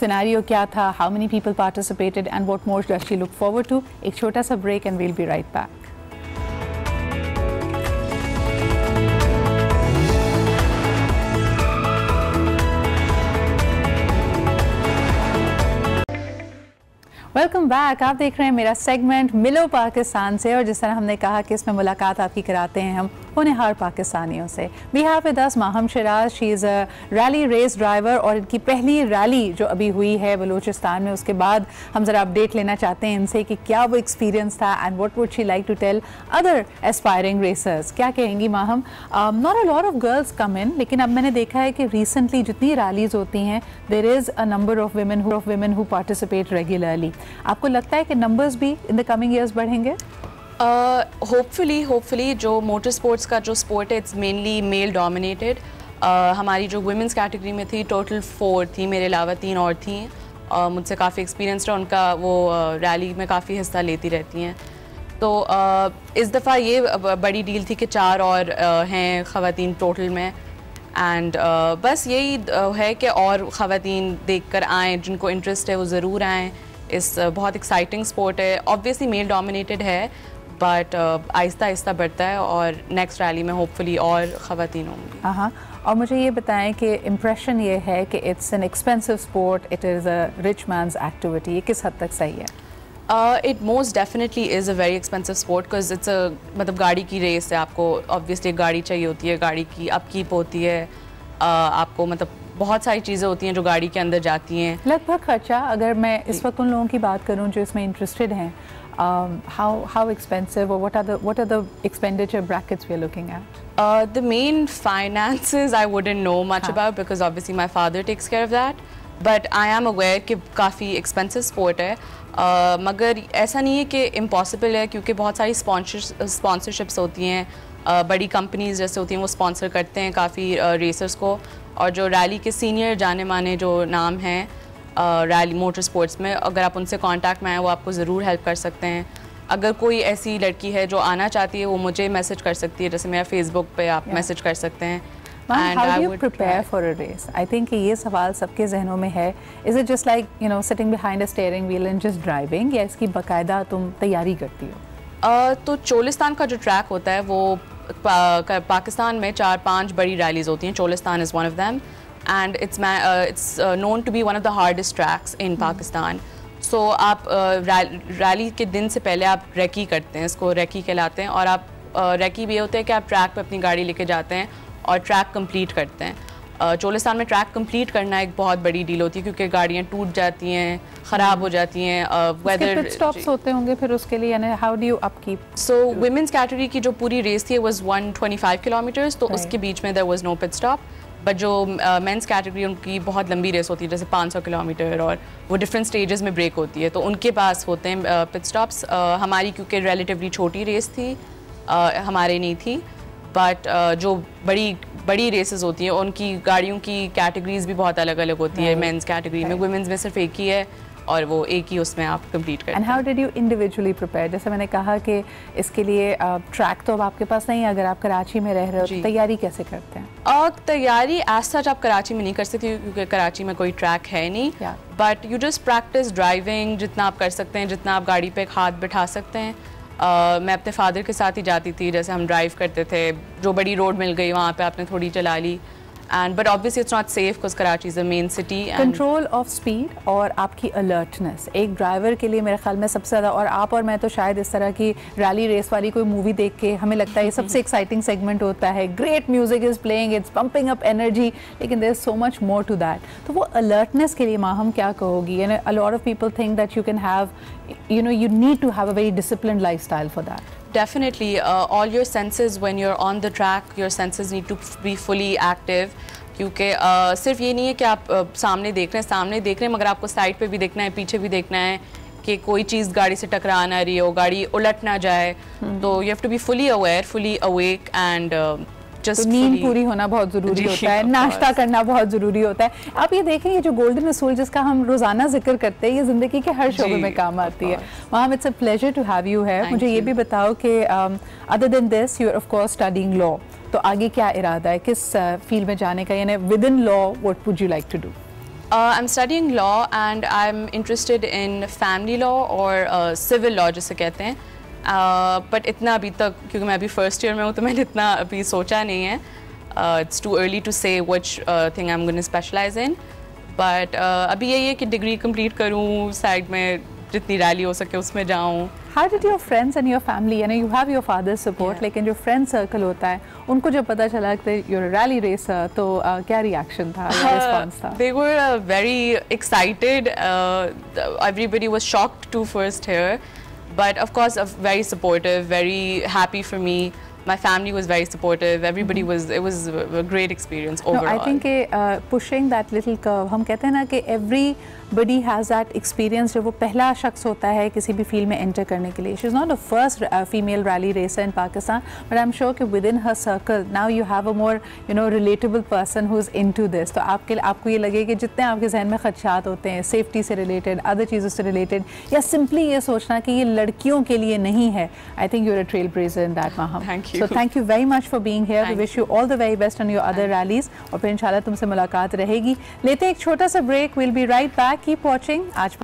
सिनेरियो क्या था, how many people participated and what more does she look forward to. एक छोटा सा break and we'll be right back. Welcome back. आप देख रहे हैं मेरा सेगमेंट मिलो पाकिस्तान से, और जिस तरह हमने कहा कि इसमें मुलाकात आपकी कराते हैं हम होनहार पाकिस्तानियों से। We have with us Maham Shiraz. She is a rally race driver और इनकी पहली रैली जो अभी हुई है बलूचिस्तान में, उसके बाद हम ज़रा अपडेट लेना चाहते हैं इनसे कि क्या वो एक्सपीरियंस था and what would she like to tell other aspiring racers. क्या कहेंगी Maham? Not a lot of girls come in, लेकिन अब मैंने देखा है कि रिसेंटली जितनी रैलीज़ होती हैं there is a number of women who participate regularly. आपको लगता है कि नंबर्स भी इन द कमिंग ईयर्स बढ़ेंगे? होपफुली जो मोटर स्पोर्ट्स का जो स्पोर्ट है इट्स मेनली मेल डोमिनेटेड। हमारी जो वुमेंस कैटेगरी में थी टोटल 4 थी, मेरे अलावा 3 और थी। मुझसे काफ़ी एक्सपीरियंस रहा, उनका वो रैली में काफ़ी हिस्सा लेती रहती हैं। तो इस दफ़ा ये बड़ी डील थी कि 4 और हैं ख़वातीन टोटल में। एंड बस यही है कि और ख़वातीन देख कर आएँ, जिनको इंटरेस्ट है वो ज़रूर आएँ। इस बहुत एक्साइटिंग स्पोर्ट है, ऑब्वियसली मेल डोमिनेटेड है, बट आहिस्ता आहिस्ता बढ़ता है और नेक्स्ट रैली में होपफुली और ख़वातीन होंगी। हाँ, और मुझे ये बताएं कि इम्प्रेशन ये है कि it's an expensive sport, it is a rich mains activity, ये किस हद तक सही है? It most definitely is a very expensive sport because it's a मतलब गाड़ी की रेस है, आपको ऑब्वियसली गाड़ी चाहिए होती है, गाड़ी की अपकीप होती है, आपको मतलब बहुत सारी चीज़ें होती हैं जो गाड़ी के अंदर जाती हैं। लगभग खर्चा अगर मैं इस वक्त उन लोगों की बात करूं जो इसमें इंटरेस्टेड हैं, how expensive or what are the expenditure brackets we are looking at? The main finances I wouldn't know much about because obviously my father takes care of that, but I am aware कि काफ़ी expensive sport है, मगर ऐसा नहीं है कि impossible है, क्योंकि बहुत सारी sponsorships होती हैं, बड़ी कंपनीज जैसे होती हैं वो स्पॉन्सर करते हैं काफ़ी रेसर्स को, और जो रैली के सीनियर जाने माने जो नाम हैं रैली मोटर स्पोर्ट्स में, अगर आप उनसे कांटेक्ट में आए वो आपको ज़रूर हेल्प कर सकते हैं। अगर कोई ऐसी लड़की है जो आना चाहती है वो मुझे मैसेज कर सकती है, जैसे मेरा फेसबुक पे आप मैसेज कर सकते हैं। How do you prepare for a race? I think कि ये सवाल सबके जहनों में है। Is it just like sitting behind a steering wheel and just driving, या इसकी बाकायदा तुम तैयारी करती हो? तो चोलिस्तान का जो ट्रैक होता है वो पाकिस्तान में 4-5 बड़ी रैलीज होती हैं। Cholistan is one of them and it's known to be one of the hardest tracks in Pakistan. सो आप रैली के दिन से पहले आप रेकी करते हैं, इसको रेकी कहलाते हैं, और आप रेकी भी ये होता है कि आप ट्रैक पे अपनी गाड़ी लेके जाते हैं और ट्रैक कंप्लीट करते हैं। चोलिस्तान में ट्रैक कंप्लीट करना एक बहुत बड़ी डील होती है, क्योंकि गाड़ियाँ टूट जाती हैं, ख़राब हो जाती हैं, वेदर पिट स्टॉप्स होते होंगे फिर उसके लिए, यानी how do you upkeep? So women's category की जो पूरी रेस थी वाज 125 किलोमीटर्स, तो उसके बीच में there was no pit stop. But जो मेंस कैटेगरी उनकी बहुत लंबी रेस होती है, जैसे 500 किलोमीटर, और वो डिफरेंट स्टेजेस में ब्रेक होती है, तो उनके पास होते हैं पिट स्टॉप्स। हमारी क्योंकि रिलेटिवली छोटी रेस थी, हमारे नहीं थी, बट जो बड़ी रेसेस होती हैं उनकी गाड़ियों की कैटेगरीज भी बहुत अलग अलग होती है। मेंस कैटेगरी में, वुमेन्स में सिर्फ एक ही है और वो एक ही उसमें आप कंप्लीट करते हैं। And how did you individually prepare? जैसे मैंने कहा कि इसके लिए ट्रैक तो अब आपके पास नहीं है, अगर आप कराची में रह रहे हो तो तैयारी कैसे करते हैं? तैयारी एज सच आप कराची में नहीं कर सकते, क्योंकि कराची में कोई ट्रैक है नहीं, but you just practice driving जितना आप कर सकते हैं, जितना आप गाड़ी पे एक हाथ बिठा सकते हैं। मैं अपने फादर के साथ ही जाती थी, जैसे हम ड्राइव करते थे, जो बड़ी रोड मिल गई वहाँ पे आपने थोड़ी चला ली। And but obviously it's not safe because Karachi is a main city. Control of speed और आपकी अलर्टनेस एक ड्राइवर के लिए मेरे ख्याल में सबसे ज़्यादा, और आप और मैं तो शायद इस तरह की रैली रेस वाली कोई मूवी देख के हमें लगता है ये सबसे एक्साइटिंग सेगमेंट होता है, great music is playing, it's pumping up energy, लेकिन there is so much more to that. तो वो अलर्टनेस के लिए माहम क्या कहोगी? यानी a lot of people think that you can have, you need to have a very disciplined lifestyle for that. Definitely, all your senses when you're on the track, your senses need to be fully active. क्योंकि सिर्फ ये नहीं है कि आप सामने देख रहे हैं मगर आपको साइड पे भी देखना है, पीछे भी देखना है कि कोई चीज़ गाड़ी से टकरा ना रही हो, गाड़ी उलट ना जाए। तो you have to be fully aware, fully awake and तो नींद पूरी होना बहुत ज़रूरी होता है, नाश्ता करना बहुत ज़रूरी होता है। आप ये देखें, ये जो गोल्डन असूल जिसका हम रोज़ाना जिक्र करते हैं, ये ज़िंदगी के हर शोबे में काम आती है। वहाँ it's a pleasure to have you है। मुझे ये भी बताओ कि other than this you are of course studying law, तो आगे क्या इरादा है, किस फील्ड में जाने का? यानी within law what would you like to do? I'm studying law and I'm interested in family law और civil law जिसे कहते हैं। बट इतना अभी तक, क्योंकि मैं अभी फर्स्ट ईयर में हूँ, तो मैंने इतना अभी सोचा नहीं है। It's too early to say which thing I am going to specialize in. But अभी यही है कि डिग्री कंप्लीट करूँ, साइड में जितनी रैली हो सके उसमें जाऊँ। How did your friends and your family, यानी you have your father's support, लेकिन जो फ्रेंड सर्कल होता है उनको जब पता चला कि you're a rally racer, तो क्या रिएक्शन था या रिस्पॉन्स था? They were very excited. Everybody was shocked to first hear. But of course, very supportive, very happy for me. My family was very supportive. Everybody was. It was a great experience overall. No, I think pushing that little curve. हम कहते हैं ना कि everybody has that experience जब वो पहला शख्स होता है किसी भी फील्ड में एंटर करने के लिए. She is not the first female rally racer in Pakistan, but I'm sure कि within her circle now you have a more relatable person who's into this. तो आपको ये लगे कि जितने आपके जहन में खदशात होते हैं सेफ्टी से रिलेटेड, अदर चीज़ों से रिलेटेड, या सिंपली ये सोचना कि ये लड़कियों के लिए नहीं है. I think you're a trailblazer in that, Maham. Thank you. So thank you very much for being here. We wish you all the very best on your other rallies. और फिर इंशाल्लाह तुमसे मुलाकात रहेगी. लेते हैं एक छोटा सा break. We'll be right back. Keep watching. आज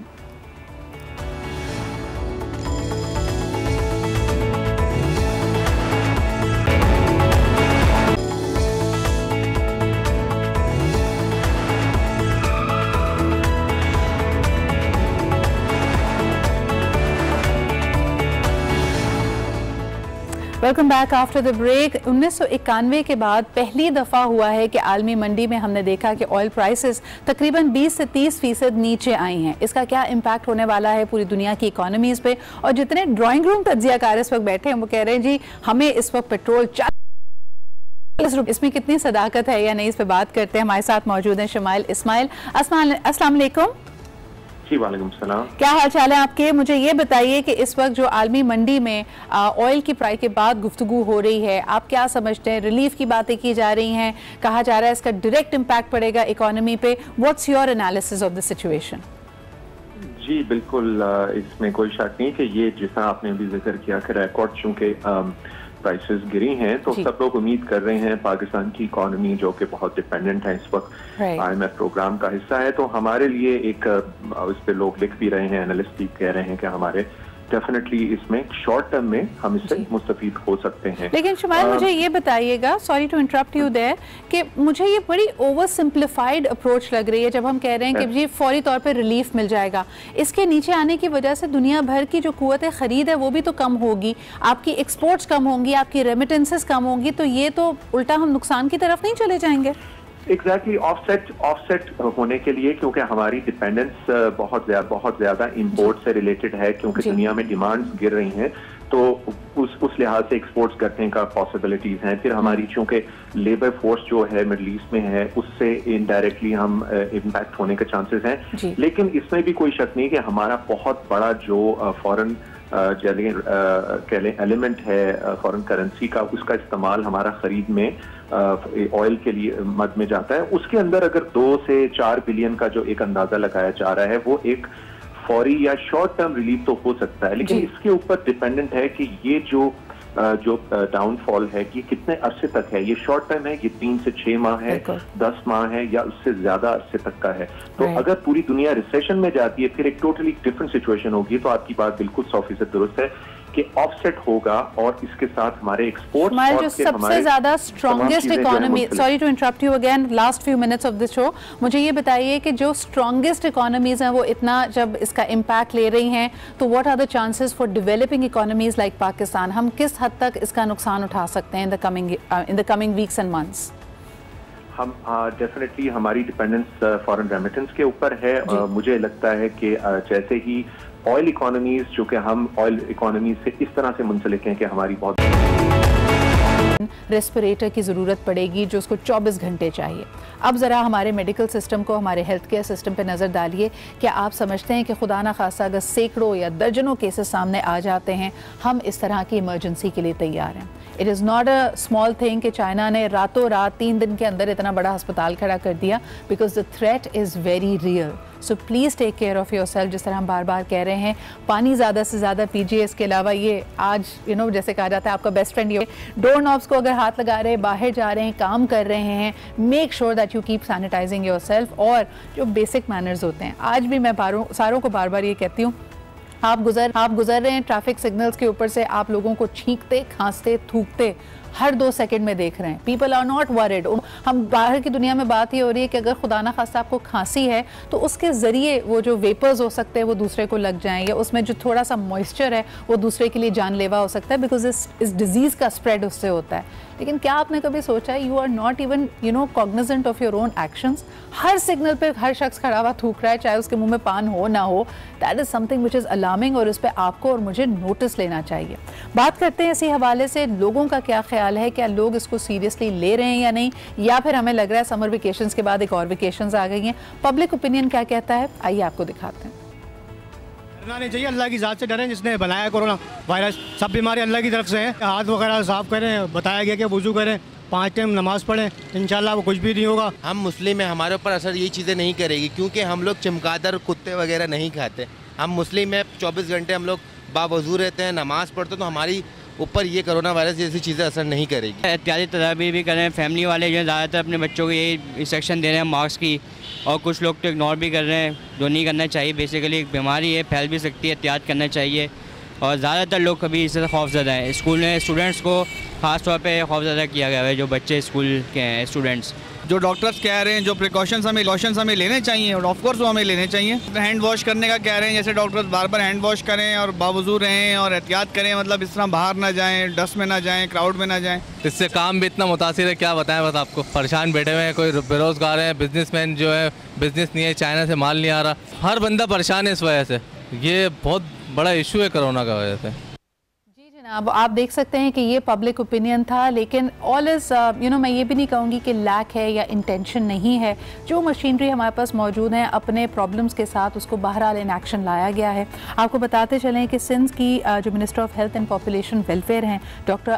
welcome back after the break. 1991 के बाद पहली दफ़ा हुआ है कि आलमी मंडी में हमने देखा कि ऑयल प्राइसेस तकरीबन 20 से 30% नीचे आई हैं। इसका क्या इम्पैक्ट होने वाला है पूरी दुनिया की इकोनॉमीज़ पे? और जितने ड्राइंग रूम तज्जियाकार इस वक्त बैठे हैं वो कह रहे हैं जी हमें इस वक्त पेट्रोल 40 रुपये, इसमें कितनी सदाकत है या नहीं, इस पर बात करते हैं। हमारे साथ मौजूद हैं शमाइल इस्माइल। अस्सलाम वालेकुम। वालेकुम सलाम। क्या हाल चाल है आपके? मुझे ये बताइए कि इस वक्त जो आलमी मंडी में ऑयल की प्राइस के बाद गुफ्तगू हो रही है, आप क्या समझते हैं? रिलीफ की बातें की जा रही हैं, कहा जा रहा है इसका डायरेक्ट इम्पैक्ट पड़ेगा इकोनॉमी पे। What's your analysis of the situation? जी बिल्कुल, इसमें कोई शक नहीं कि ये जितना आपने भी जिक्र किया कि रिकॉर्ड चूँकि प्राइसेस गिरी हैं, तो सब लोग उम्मीद कर रहे हैं पाकिस्तान की इकोनॉमी जो कि बहुत डिपेंडेंट है इस वक्त IMF प्रोग्राम का हिस्सा है, तो हमारे लिए एक इस पे लोग लिख भी रहे हैं, एनालिस्ट भी कह रहे हैं कि हमारे डेफिनेटली इसमें शॉर्ट टर्म में हम इससे मुस्तफीद हो सकते हैं। लेकिन शमाइल मुझे ये बताइएगा, sorry to interrupt you there, कि मुझे ये बड़ी ओवर सिंप्लीफाइड अप्रोच लग रही है जब हम कह रहे हैं कि जी फौरी तौर पे रिलीफ मिल जाएगा। इसके नीचे आने की वजह से दुनिया भर की जो कुव्वत खरीद है वो भी तो कम होगी, आपकी एक्सपोर्ट्स कम होंगी, आपकी रेमिटेंसेस कम होंगी, तो ये तो उल्टा हम नुकसान की तरफ नहीं चले जाएंगे? एग्जैक्टली ऑफसेट होने के लिए, क्योंकि हमारी डिपेंडेंस बहुत ज्यादा इंपोर्ट से रिलेटेड है, क्योंकि दुनिया में डिमांड्स गिर रही हैं, तो उस लिहाज से एक्सपोर्ट्स करने का पॉसिबिलिटीज हैं। फिर हमारी चूंकि लेबर फोर्स जो है मिडल ईस्ट में है, उससे इनडायरेक्टली हम इम्पैक्ट होने के चांसेस हैं। लेकिन इसमें भी कोई शक नहीं कि हमारा बहुत बड़ा जो फॉरेन एलिमेंट है फॉरेन करेंसी का, उसका इस्तेमाल हमारा खरीद में ऑयल के लिए मद में जाता है। उसके अंदर अगर 2 से 4 बिलियन का जो एक अंदाजा लगाया जा रहा है वो एक फौरी या शॉर्ट टर्म रिलीफ तो हो सकता है, लेकिन इसके ऊपर डिपेंडेंट है कि ये जो डाउनफॉल है कि कितने अरसे तक है। ये शॉर्ट टर्म है, ये 3 से 6 माह है, 10 माह है, या उससे ज्यादा अरसे तक का है। तो अगर पूरी दुनिया रिसेशन में जाती है फिर एक टोटली डिफरेंट सिचुएशन होगी। तो आपकी बात बिल्कुल 100% दुरुस्त है। कि ऑफसेट होगा और इसके साथ हमारे एक्सपोर्ट हमारे जो सबसे ज्यादा strongest economy, sorry to interrupt you again, last few minutes of this show, मुझे ये बताइए कि जो स्ट्रॉन्गेस्ट इकोनॉमीज हैं वो इतना जब इसका इम्पैक्ट ले रही हैं, तो what are the chances for developing economies like Pakistan? हम किस हद तक इसका नुकसान उठा सकते हैं in the coming weeks and months? हम डेफिनेटली हमारी डिपेंडेंस फॉरेन रेमिटेंस के ऊपर है। मुझे लगता है कि जैसे ही ऑयल इकोनॉमीज, जो कि हम ऑयल इकोनॉमीज से इस तरह से मुंसलिक हैं कि हमारी बहुत रेस्पिरेटर की ज़रूरत पड़ेगी जो उसको 24 घंटे चाहिए। अब ज़रा हमारे मेडिकल सिस्टम को, हमारे हेल्थ केयर सिस्टम पे नज़र डालिए। क्या आप समझते हैं कि खुदा ना खासा अगर सैकड़ों या दर्जनों केसेस सामने आ जाते हैं, हम इस तरह की इमरजेंसी के लिए तैयार हैं? It is not a small thing कि चाइना ने रातों रात 3 दिन के अंदर इतना बड़ा अस्पताल खड़ा कर दिया, because the threat is very real. So please take care of yourself. जिस तरह हम बार बार कह रहे हैं, पानी ज़्यादा से ज़्यादा पीजिए। इसके अलावा ये आज जैसे कहा जाता है आपका बेस्ट फ्रेंड ये डोर नॉब्स को अगर हाथ लगा रहे हैं, बाहर जा रहे हैं, काम कर रहे हैं, make sure that you keep sanitizing yourself. और जो बेसिक मैनर्स होते हैं, आज भी मैं सारों को बार बार ये कहती हूँ, आप गुजर रहे हैं ट्रैफिक सिग्नल्स के ऊपर से, आप लोगों को छींकते, खांसते, थूकते हर 2 सेकंड में देख रहे हैं। People are not worried. हम बाहर की दुनिया में बात ये हो रही है कि अगर खुदा ना खास्ता आपको खांसी है तो उसके ज़रिए वो जो वेपर्स हो सकते हैं वो दूसरे को लग जाएं, या उसमें जो थोड़ा सा मॉइस्चर है वो दूसरे के लिए जानलेवा हो सकता है, बिकॉज इस डिजीज़ का स्प्रेड उससे होता है। लेकिन क्या आपने कभी सोचा है, you are not even cognizant of your own actions? हर सिग्नल पे हर शख्स खड़ा हुआ थूक रहा है, चाहे उसके मुंह में पान हो ना हो। That is something which is alarming, और इस पर आपको और मुझे नोटिस लेना चाहिए। बात करते हैं इसी हवाले से, लोगों का क्या ख्याल है, क्या लोग इसको सीरियसली ले रहे हैं या नहीं, या फिर हमें लग रहा है समर वेकेशंस के बाद एक और वेकेशंस आ गई हैं? पब्लिक ओपिनियन क्या कहता है, आइए आपको दिखाते हैं। डरना नहीं चाहिए, अल्लाह की ज़ात से डरें जिसने बनाया कोरोना वायरस। सब बीमारी अल्लाह की तरफ से हैं। हाथ वगैरह साफ करें, बताया गया कि वुज़ू करें, 5 टाइम नमाज़ पढ़ें, इंशाल्लाह वो कुछ भी नहीं होगा। हम मुस्लिम हैं, हमारे ऊपर असर ये चीज़ें नहीं करेगी, क्योंकि हम लोग चमगादड़ कुत्ते वगैरह नहीं खाते। हम मुस्लिम हैं, 24 घंटे हम लोग बावजू रहते हैं, नमाज़ पढ़ते, तो हमारी ऊपर ये कोरोना वायरस जैसी चीज़ें असर नहीं करेगी। एहतियाती तदाबीर भी करें। फैमिली वाले जो ज़्यादातर अपने बच्चों को ये इंस्ट्रक्शन दे रहे हैं मास्क की, और कुछ लोग तो इग्नोर भी कर रहे हैं, जो नहीं करना चाहिए। बेसिकली एक बीमारी है, फैल भी सकती है, एहतियात करना चाहिए। और ज़्यादातर लोग कभी इससे खौफज़दा हैं। स्कूल में स्टूडेंट्स को ख़ास तौर पे खौफज़दा किया गया है, जो बच्चे स्कूल के हैं स्टूडेंट्स। जो डॉक्टर्स कह रहे हैं, जो प्रिकॉशंस हमें लेने चाहिए, और ऑफकोर्स वो हमें लेने चाहिए। हैंड वॉश करने का कह रहे हैं, जैसे डॉक्टर्स बार बार हैंड वॉश करें और बावजू रहें और एहतियात करें, मतलब इस तरह बाहर ना जाएं, डस्ट में ना जाएं, क्राउड में ना जाएं। इससे काम भी इतना मुतासिर है, क्या बताएं, बस आपको। परेशान बैठे हुए हैं, कोई बेरोजगार है, बिजनेसमैन जो है बिजनेस नहीं है, चाइना से माल नहीं आ रहा, हर बंदा परेशान है इस वजह से। ये बहुत बड़ा इशू है कोरोना का वजह से। अब आप देख सकते हैं कि ये पब्लिक ओपिनियन था, लेकिन ऑल इज़ मैं ये भी नहीं कहूँगी कि लैक है या इंटेंशन नहीं है। जो मशीनरी हमारे पास मौजूद है, अपने प्रॉब्लम्स के साथ उसको बहरहाल इन एक्शन लाया गया है। आपको बताते चलें कि सिंध की जो minister of health and population welfare हैं, डॉक्टर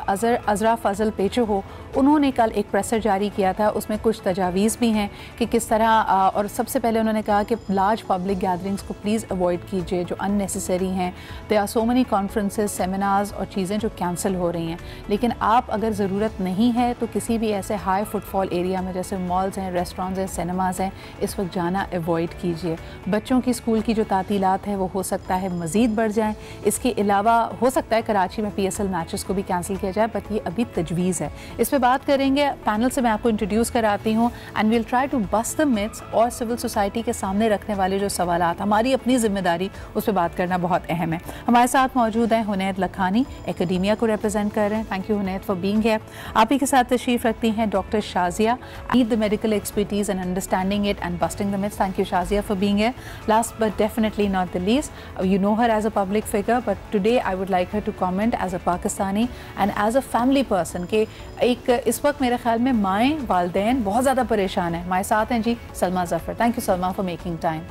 अज़रा फजल पेचो हो, उन्होंने कल एक प्रेसर जारी किया था। उसमें कुछ तजावीज़ भी हैं कि किस तरह, और सबसे पहले उन्होंने कहा कि लार्ज पब्लिक गैदरिंग्स को प्लीज़ अवॉइड कीजिए जो अननेसेसरी हैं। There are so many conferences, seminars और चीज़ें जो कैंसिल हो रही हैं। लेकिन आप अगर ज़रूरत नहीं है तो किसी भी ऐसे हाई फुटफॉल एरिया में, जैसे मॉल्स हैं, रेस्टोरेंट्स हैं, सिनेमाज़ हैं, इस वक्त जाना अवॉइड कीजिए। बच्चों की स्कूल की जो तातीलात है वो हो सकता है मज़ीद बढ़ जाएँ। इसके अलावा हो सकता है कराची में PSL मैचेस को भी कैंसिल किया जाए, बट ये अभी तजवीज़ है। इस पर बात करेंगे पैनल से, मैं आपको इंट्रोड्यूस कराती हूँ, and we'll try to bust the myths और सिविल सोसाइटी के सामने रखने वाले जो सवालात, हमारी अपनी जिम्मेदारी, उस पर बात करना बहुत अहम है। हमारे साथ मौजूद हैं हुनैद लखानी, एकेडमिया को रिप्रेजेंट कर रहे हैं। Thank you Hunaid for being here. आप ही के साथ तशरीफ रखती हैं doctor Shazia, need the medical expertise and understanding it and busting the myths. Thank you Shazia for being here. Last but definitely not the least, you know her as a public figure, but today I would like her to comment as a Pakistani and as a family person के एक इस वक्त मेरे ख्याल में माएँ वालदैन बहुत ज़्यादा परेशान हैं। हमारे साथ हैं जी Salma Zafar. Thank you Salma for making time.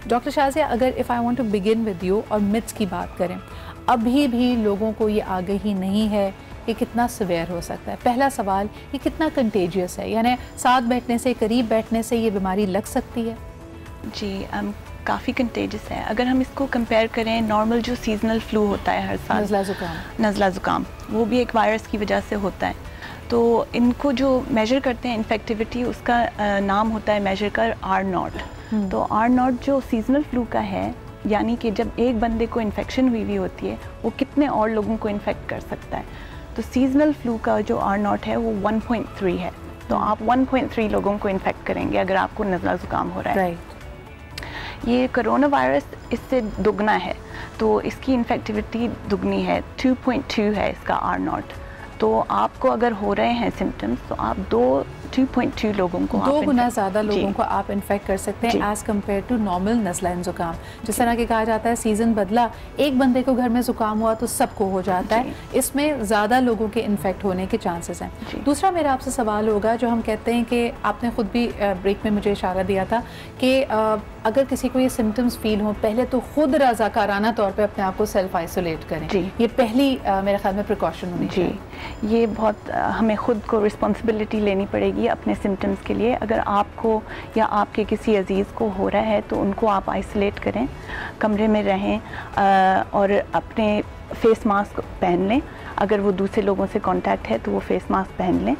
Doctor Shazia, अगर if I want to begin with you और मिथ्स की बात करें, अभी भी लोगों को ये आगाही नहीं है कि कितना सिवियर हो सकता है। पहला सवाल, ये कितना कंटेजियस है, यानी साथ बैठने से, करीब बैठने से ये बीमारी लग सकती है? जी, काफ़ी कंटेजियस है। अगर हम इसको कंपेयर करें नॉर्मल जो सीजनल फ्लू होता है हर साल, नज़ला ज़ुकाम, वो भी एक वायरस की वजह से होता है। तो इनको जो मेजर करते हैं इन्फेक्टिविटी, उसका नाम होता है मेजर कर R0। तो R0 जो सीजनल फ्लू का है, यानी कि जब एक बंदे को इन्फेक्शन हुई होती है वो कितने और लोगों को इन्फेक्ट कर सकता है। तो सीजनल फ्लू का जो R0 है वो 1.3 है, तो आप 1.3 लोगों को इन्फेक्ट करेंगे अगर आपको नज़ला ज़ुकाम हो रहा है। ये कोरोना वायरस इससे दुगना है, तो इसकी इन्फेक्टिविटी दुगनी है, 2.2 है इसका R0। तो आपको अगर हो रहे हैं सिम्टम्स तो आप 2.2 लोगों को, 2 गुना ज़्यादा लोगों को आप इन्फेक्ट कर सकते हैं एज़ कम्पेयर टू नॉर्मल नज़ला ज़ुकाम। जिस तरह के कहा जाता है सीज़न बदला, एक बंदे को घर में ज़ुकाम हुआ तो सबको हो जाता है, इसमें ज़्यादा लोगों के इन्फेक्ट होने के चांसेस हैं। दूसरा मेरा आपसे सवाल होगा, जो हम कहते हैं कि आपने ख़ुद भी ब्रेक में मुझे इशारा दिया था कि अगर किसी को ये सिम्टम्स फील हो, पहले तो खुद रज़ाकाराना तौर पर अपने आप को सेल्फ आइसोलेट करें। ये पहली मेरे ख्याल में प्रिकॉशन होनी चाहिए। ये बहुत हमें ख़ुद को रिस्पॉन्सिबिलिटी लेनी पड़ेगी अपने सिम्टम्स के लिए। अगर आपको या आपके किसी अजीज़ को हो रहा है तो उनको आप आइसोलेट करें, कमरे में रहें और अपने फेस मास्क पहन लें। अगर वो दूसरे लोगों से कांटेक्ट है तो वो फेस मास्क पहन लें,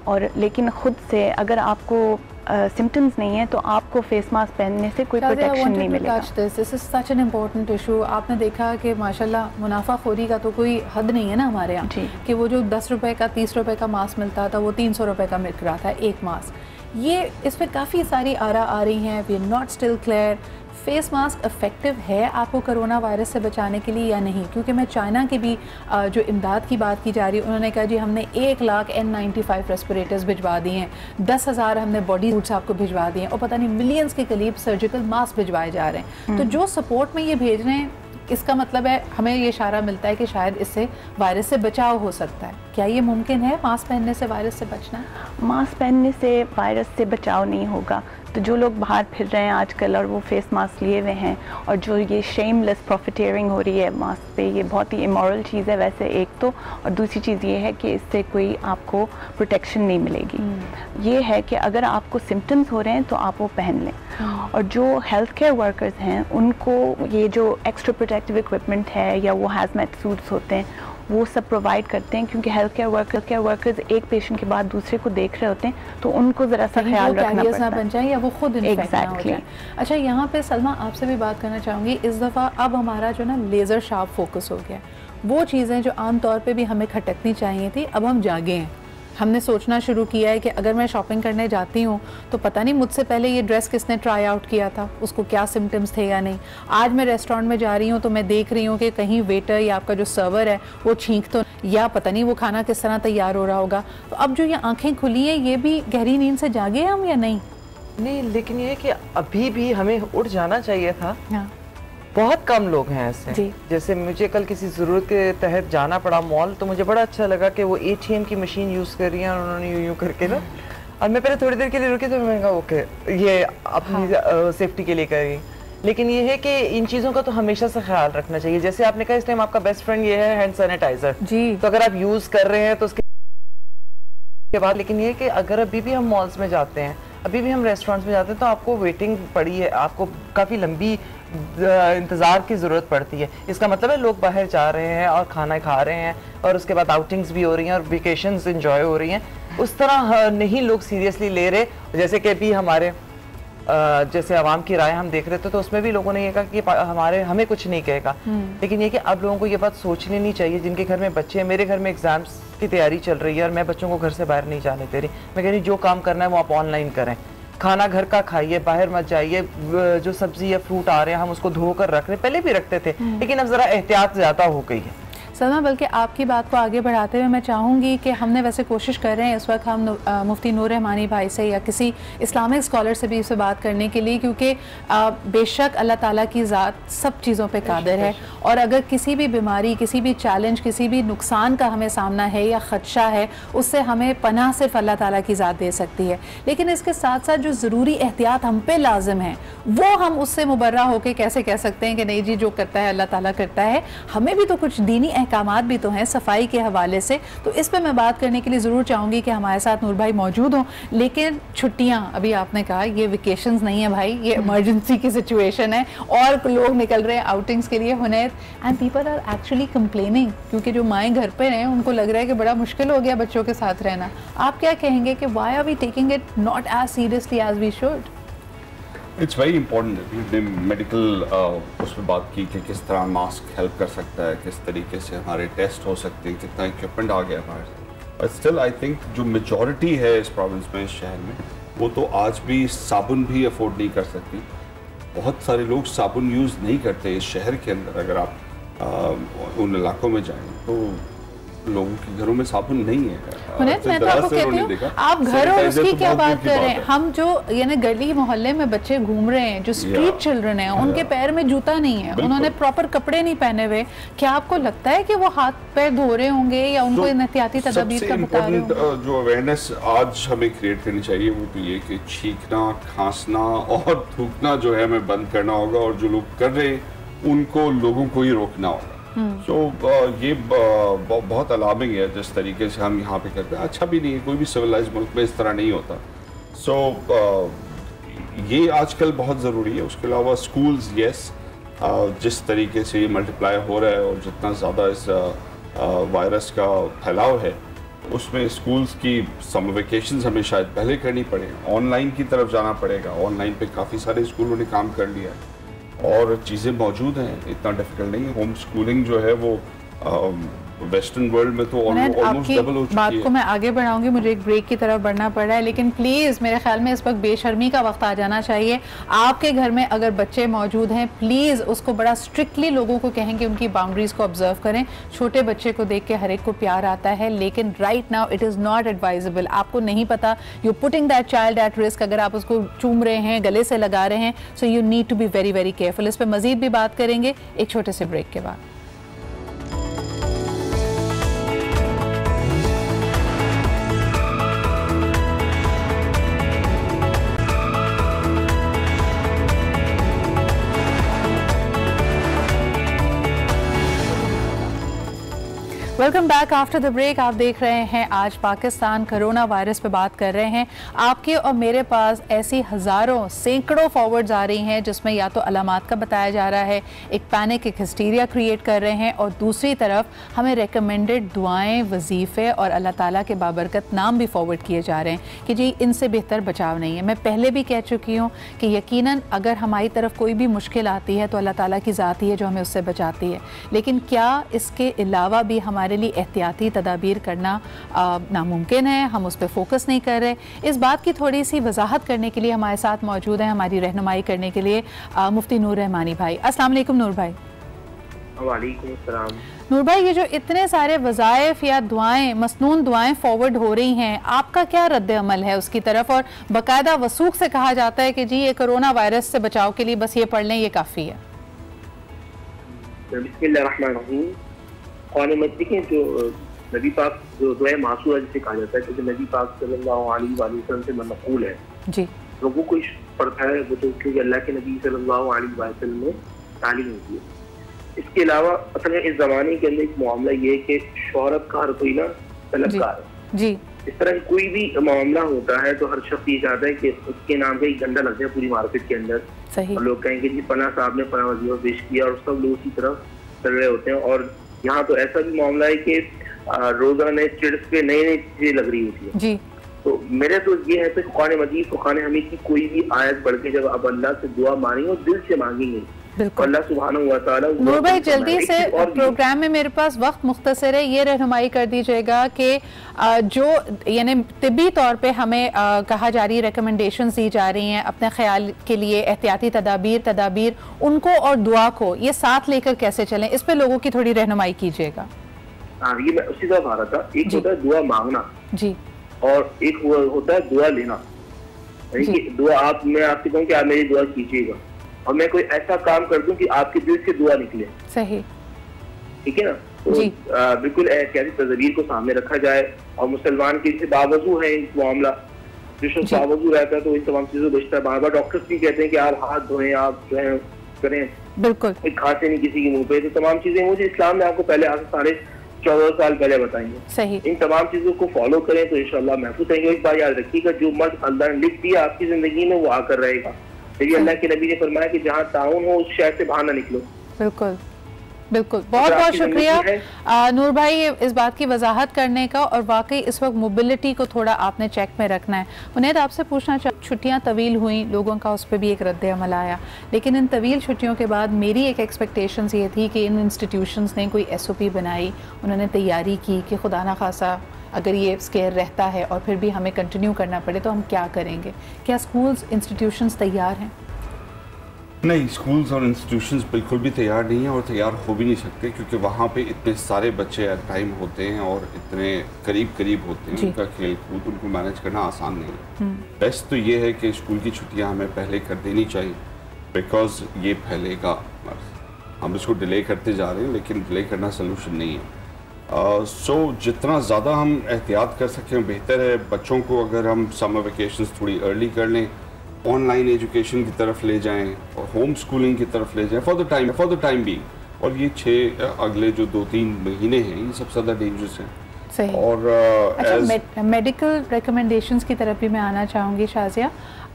और लेकिन ख़ुद से अगर आपको सिम्टम्स नहीं है तो आपको फेस मास्क पहनने से कोई प्रोटेक्शन नहीं मिलेगा। This is such an important issue. आपने देखा कि माशाल्लाह मुनाफाखोरी का तो कोई हद नहीं है ना हमारे यहाँ, कि वो जो 10 रुपए का 30 रुपए का मास्क मिलता था वो 300 रुपए का मिल रहा था एक मास्क। ये इस पर काफ़ी सारी आरा आ रही हैं, we are not still clear face mask effective है आपको कोरोना वायरस से बचाने के लिए या नहीं। क्योंकि मैं चाइना की भी जो इमदाद की बात की जा रही है, उन्होंने कहा जी हमने 1 लाख N95 रेस्पिरेटर्स भिजवा दिए हैं, 10,000 हमने बॉडी सूट्स आपको भिजवा दिए हैं, और पता नहीं मिलियंस के करीब सर्जिकल मास्क भिजवाए जा रहे हैं। तो जो सपोर्ट में ये भेज रहे हैं, इसका मतलब है हमें ये इशारा मिलता है कि शायद इससे वायरस से बचाव हो सकता है। क्या ये मुमकिन है मास्क पहनने से वायरस से बचना? मास्क पहनने से वायरस से बचाव नहीं होगा। तो जो लोग बाहर फिर रहे हैं आजकल और वो फेस मास्क लिए हुए हैं, और जो ये शेमलेस प्रॉफिटियरिंग हो रही है मास्क पे, ये बहुत ही इमोरल चीज़ है वैसे एक तो, और दूसरी चीज़ ये है कि इससे कोई आपको प्रोटेक्शन नहीं मिलेगी। ये है कि अगर आपको सिम्टम्स हो रहे हैं तो आप वो पहन लें। और जो हेल्थ केयर वर्कर्स हैं उनको ये जो एक्स्ट्रा प्रोटेक्टिव इक्विपमेंट है या वो हैज़मेट सूट्स होते हैं वो सब प्रोवाइड करते हैं, क्योंकि हेल्थ केयर वर्कर्स एक पेशेंट के बाद दूसरे को देख रहे होते हैं, तो उनको ज़रा सा ख्याल रखना पड़ता है बन जाए या वो खुद इन्फेक्ट ना हो जाए। अच्छा, यहाँ पे सलमा आपसे भी बात करना चाहूँगी। इस दफ़ा अब हमारा जो ना लेज़र शार्प फोकस हो गया, वो चीज़ें जो आम तौर पे भी हमें खटकनी चाहिए थी अब हम जागे हैं। हमने सोचना शुरू किया है कि अगर मैं शॉपिंग करने जाती हूँ तो पता नहीं मुझसे पहले ये ड्रेस किसने ट्राई आउट किया था, उसको क्या सिम्टम्स थे या नहीं। आज मैं रेस्टोरेंट में जा रही हूँ तो मैं देख रही हूँ कि कहीं वेटर या आपका जो सर्वर है वो छींक तो, या पता नहीं वो खाना किस तरह तैयार हो रहा होगा। तो अब जो ये आंखें खुली हैं, ये भी गहरी नींद से जागे हम या नहीं? नहीं, लेकिन ये कि अभी भी हमें उठ जाना चाहिए था। हाँ। बहुत कम लोग हैं ऐसे। जैसे मुझे कल किसी ज़रूरत के तहत जाना पड़ा मॉल, तो मुझे बड़ा अच्छा लगा कि वो ATM की मशीन यूज़ कर रही है और उन्होंने यूँ करके ना, और मैं पहले थोड़ी देर के लिए रुकी तो मैंने कहा ओके ये अपनी सेफ्टी के लिए करी। लेकिन ये है कि इन चीज़ों का तो हमेशा से ख्याल रखना चाहिए। जैसे आपने कहा इस टाइम आपका बेस्ट फ्रेंड ये है हैंड सैनिटाइजर, तो अगर आप यूज़ कर रहे हैं तो उसके बाद, लेकिन ये कि अगर अभी भी हम मॉल्स में जाते हैं, अभी भी हम रेस्टोरेंट्स में जाते हैं, तो आपको वेटिंग पड़ी है, आपको काफ़ी लंबी इंतज़ार की ज़रूरत पड़ती है। इसका मतलब है लोग बाहर जा रहे हैं और खाना खा रहे हैं और उसके बाद आउटिंग्स भी हो रही हैं और वेकेशंस एंजॉय हो रही हैं। उस तरह नहीं लोग सीरियसली ले रहे। जैसे कि अभी हमारे जैसे आवाम की राय हम देख रहे थे तो उसमें भी लोगों ने ये कहा कि हमें कुछ नहीं कहेगा, लेकिन ये कि अब लोगों को ये बात सोच लेनी चाहिए जिनके घर में बच्चे हैं। मेरे घर में एग्जाम्स की तैयारी चल रही है और मैं बच्चों को घर से बाहर नहीं जाने दे रही। मैं कह रही जो काम करना है वो आप ऑनलाइन करें, खाना घर का खाइए, बाहर मत जाइए। जो सब्जी या फ्रूट आ रहे हैं हम उसको धोकर रख रहे, पहले भी रखते थे लेकिन अब जरा एहतियात ज़्यादा हो गई है। सलमा, बल्कि आपकी बात को आगे बढ़ाते हुए मैं चाहूँगी कि हमने वैसे कोशिश कर रहे हैं इस वक्त हम मुफ्ती नूर रहमानी भाई से या किसी इस्लामिक स्कॉलर से भी इससे बात करने के लिए, क्योंकि बेशक अल्लाह ताला की ज़ात सब चीज़ों पे कादिर है, और अगर किसी भी बीमारी, किसी भी चैलेंज, किसी भी नुकसान का हमें सामना है या ख़दशा है, उससे हमें पनाह सिर्फ अल्लाह ताला की ज़ात दे सकती है। लेकिन इसके साथ साथ जो ज़रूरी एहतियात हम पे लाजिम है वो हम उससे मुबर्रा होकर कैसे कह सकते हैं कि नहीं जी जो करता है अल्लाह ताला करता है। हमें भी तो कुछ दीनी अहकामात भी तो हैं सफाई के हवाले से, तो इस पर मैं बात करने के लिए ज़रूर चाहूँगी कि हमारे साथ नूर भाई मौजूद हों। लेकिन छुट्टियाँ, अभी आपने कहा ये वेकेशंस नहीं है भाई, ये इमरजेंसी की सिचुएशन है और लोग निकल रहे हैं आउटिंग्स के लिए Hunair, and people are actually complaining, क्योंकि जो माएँ घर पर हैं उनको लग रहा है कि बड़ा मुश्किल हो गया बच्चों के साथ रहना। आप क्या कहेंगे कि why are we taking it not as seriously as we should? It's very important. Medical उस पर बात की कि किस तरह मास्क हेल्प कर सकता है, किस तरीके से हमारे टेस्ट हो सकते हैं, कितना इक्विपमेंट आ गया हमारे साथ। बट स्टिल आई थिंक जो मेजॉरिटी है इस प्रोविंस में, इस शहर में, वो तो आज भी साबुन भी अफोर्ड नहीं कर सकती। बहुत सारे लोग साबुन यूज़ नहीं करते इस शहर के अंदर। अगर आप उन इलाकों में जाएं तो लोगों के घरों में साबुन नहीं है। मैं तो आपको कहती हूँ, आप घर और उसकी क्या बात कर रहे हैं, हम जो यानी गली मोहल्ले में बच्चे घूम रहे हैं, जो स्ट्रीट चिल्ड्रन हैं, उनके पैर में जूता नहीं है, उन्होंने प्रॉपर कपड़े नहीं पहने हुए। क्या आपको लगता है कि वो हाथ पैर धो रहे होंगे या उनको एहतियाती तदाबीर का बता रहे होंगे? जो अवेयरनेस आज हमें क्रिएट करनी चाहिए वो तो ये कि छींकना, खांसना और थूकना जो है हमें बंद करना होगा, और जो लोग कर रहे हैं उनको लोगों को ही रोकना होगा। तो ये बहुत अलार्मिंग है जिस तरीके से हम यहाँ पे करते हैं। अच्छा भी नहीं है, कोई भी सिविलाइज मुल्क में इस तरह नहीं होता। ये आजकल बहुत ज़रूरी है। उसके अलावा स्कूल्स, यस, जिस तरीके से ये मल्टीप्लाई हो रहा है और जितना ज़्यादा इस वायरस का फैलाव है, उसमें स्कूल्स की समर वेकेशंस हमें शायद पहले करनी पड़े, ऑनलाइन की तरफ जाना पड़ेगा। ऑनलाइन पे काफ़ी सारे स्कूलों ने काम कर लिया है और चीज़ें मौजूद हैं, इतना डिफिकल्ट नहीं है। होम स्कूलिंग जो है वो वेस्टर्न वर्ल्ड में तो ऑलमोस्ट डबल हो चुकी है। बात को मैं आगे बढ़ाऊंगी, मुझे एक ब्रेक की तरफ बढ़ना पड़ रहा है, लेकिन प्लीज़ मेरे ख्याल में इस वक्त बेशर्मी का वक्त आ जाना चाहिए। आपके घर में अगर बच्चे मौजूद हैं, प्लीज़ उसको बड़ा स्ट्रिक्टली लोगों को कहेंगे उनकी बाउंड्रीज़ को ऑब्जर्व करें। छोटे बच्चे को देख के हर एक को प्यार आता है, लेकिन right now it is not advisable. आपको नहीं पता, you putting that child at risk. अगर आप उसको चूम रहे हैं, गले से लगा रहे हैं, so you need to be very very careful. इस पर मज़ीद भी बात करेंगे एक छोटे से ब्रेक के बाद। Welcome back after the break. आप देख रहे हैं आज पाकिस्तान कोरोना वायरस पे बात कर रहे हैं। आपके और मेरे पास ऐसी हज़ारों सैकड़ों फॉरवर्ड्स आ रही हैं जिसमें या तो अलामात का बताया जा रहा है, एक पैनिक, एक हिस्टीरिया क्रिएट कर रहे हैं, और दूसरी तरफ हमें रेकमेंडेड दुआएं, वजीफ़े और अल्लाह ताला के बाबरकत नाम भी फॉरवर्ड किए जा रहे हैं कि जी इनसे बेहतर बचाव नहीं है। मैं पहले भी कह चुकी हूँ कि यकीनन अगर हमारी तरफ कोई भी मुश्किल आती है तो अल्लाह ताला की ज़ात ही है जो हमें उससे बचाती है, लेकिन क्या इसके अलावा भी हमारे लिए एहतियाती तदाबीर करना नामुमकिन है? हम उस पर फोकस नहीं कर रहे। इस बात की थोड़ी सी वजाहत करने के लिए हमारे साथ मौजूद हैं, हमारी रहनुमाई करने के लिए मुफ्ती नूर रहमानी भाई। अस्सलाम वालेकुम नूर भाई। वालेकुम अस्सलाम। नूर भाई, ये जो इतने सारे वज़ाइफ या दुआएं, मसनून दुआएं फॉरवर्ड हो रही हैं, आपका क्या रद्द अमल है उसकी तरफ? और बाकायदा वसूख से कहा जाता है कि जी ये कोरोना वायरस से बचाव के लिए बस ये पढ़ लें, ये काफ़ी है। बिस्मिल्लाहिर्रहमानिर्रहीम। देखिए, जो नबी पाक जो दुआ मासूरा जिसे कहा जाता है, क्योंकि नबी पाक सल्लल्लाहु अलैहि वसल्लम से मनक़ूल है जी, लोगों को पढ़ता है वो तो क्योंकि अल्लाह के नबी सल्लल्लाहु अलैहि वसल्लम ने तालीम दी है। इसके अलावा असल में इस ज़माने के अंदर एक मामला ये है कि शोहरत का हर कोई ना तलबकार है जी। इस तरह कोई भी मामला होता है तो हर शख्स ये चाहता है कि उसके नाम का एक डंडा लग जाए पूरी मार्केट के अंदर, और लोग कहेंगे जी फलां साहब ने फलां वजीफा पेश किया, और सब लोग उसी तरफ चल रहे होते हैं। और यहाँ तो ऐसा भी मामला है कि रोजाना चिड़स पे नई नई चीजें लग रही होती है जी। तो मेरे तो ये है कि कुरान मजीद, कुरान हमीद की कोई भी आयत पढ़ के जब आप अल्लाह से दुआ मांगेंगे और दिल से मांगेंगे, अल्लाह सुब्हानहू व तआला। नूर भाई, जल्दी से प्रोग्राम में मेरे पास वक्त मुख्तसर है, ये रहनुमाई कर दीजिएगा कि जो यानी तिब्बी तौर पे हमें कहा जा रही, रिकमेंडेशंस दी जा रही हैं अपने ख्याल के लिए, एहतियाती तदाबीर उनको और दुआ को ये साथ लेकर कैसे चलें, इस पे लोगों की थोड़ी रहनुमाई कीजिएगा। हाँ, ये मैं उसी तरफ आ रहा था। एक होता है दुआ मांगना जी, और एक होता है दुआ लेना। दुआ मैं आपसे कहूँ कि आप मेरी दुआ कीजिएगा, और मैं कोई ऐसा काम कर दूं कि आपके दिल से दुआ निकले। सही, ठीक है ना? तो बिल्कुल एहतियाती तदबीर को सामने रखा जाए, और मुसलमान के जैसे बावजू है इस मामला, जो शख्स बावजू रहता है तो इन तमाम चीजों को बचता है। बार बार डॉक्टर्स भी कहते हैं कि आप हाथ धोएं, आप जो है करें, बिल्कुल खांसे नहीं किसी के मुंह पे। तो तमाम चीजें मुझे इस्लाम में आपको पहले आज 14.5 साल पहले बताएंगे। सही, इन तमाम चीजों को फॉलो करें तो इंशाल्लाह महफूज रहेंगे। एक बार याद रखिएगा, जो मर्द अल्लाह ने लिख दिया आपकी जिंदगी में वो आकर रहेगा। लेकिन अल्लाह के नबी ने फरमाया कि जहाँ ताउन हो उस शहर से बाहर ना निकलो। बिल्कुल, बिल्कुल, बहुत बहुत शुक्रिया नूर भाई इस बात की वजाहत करने का। और वाकई इस वक्त मोबिलिटी को थोड़ा आपने चेक में रखना है। उन्हें आपसे पूछना छुट्टियां तवील हुई, लोगों का उस पर भी एक रद्द अमल आया, लेकिन इन तवील छुट्टियों के बाद मेरी एक एक्सपेक्टेशंस ये थी कि इन इंस्टीट्यूशंस ने कोई SOP बनाई, उन्होंने तैयारी की कि खुदा ना खासा अगर ये स्केयर रहता है और फिर भी हमें कंटिन्यू करना पड़े तो हम क्या करेंगे। क्या स्कूल्स इंस्टीट्यूशंस तैयार हैं? नहीं, स्कूल्स और इंस्टीट्यूशंस बिल्कुल भी तैयार नहीं है और तैयार हो भी नहीं सकते, क्योंकि वहाँ पे इतने सारे बच्चे एट टाइम होते हैं और इतने करीब होते हैं, उनका खेल कूद उनको मैनेज करना आसान नहीं है। बेस्ट तो ये है कि स्कूल की छुट्टियाँ हमें पहले कर देनी चाहिए, बिकॉज ये फैलेगा। हम इसको डिले करते जा रहे हैं, लेकिन डिले करना सोल्यूशन नहीं है। सो जितना ज़्यादा हम एहतियात कर सकें बेहतर है। बच्चों को अगर हम समर वेकेशंस थोड़ी अर्ली कर लें, ऑनलाइन एजुकेशन की तरफ ले जाएं और होम स्कूलिंग की तरफ ले जाएं फॉर द टाइम भी। और ये 6 अगले जो 2-3 महीने हैं ये सबसे ज़्यादा डेंजरस हैं। सही। और अच्छा, मेडिकल रिकमेंडेशंस की तरफ भी मैं आना चाहूँगी शाजिया।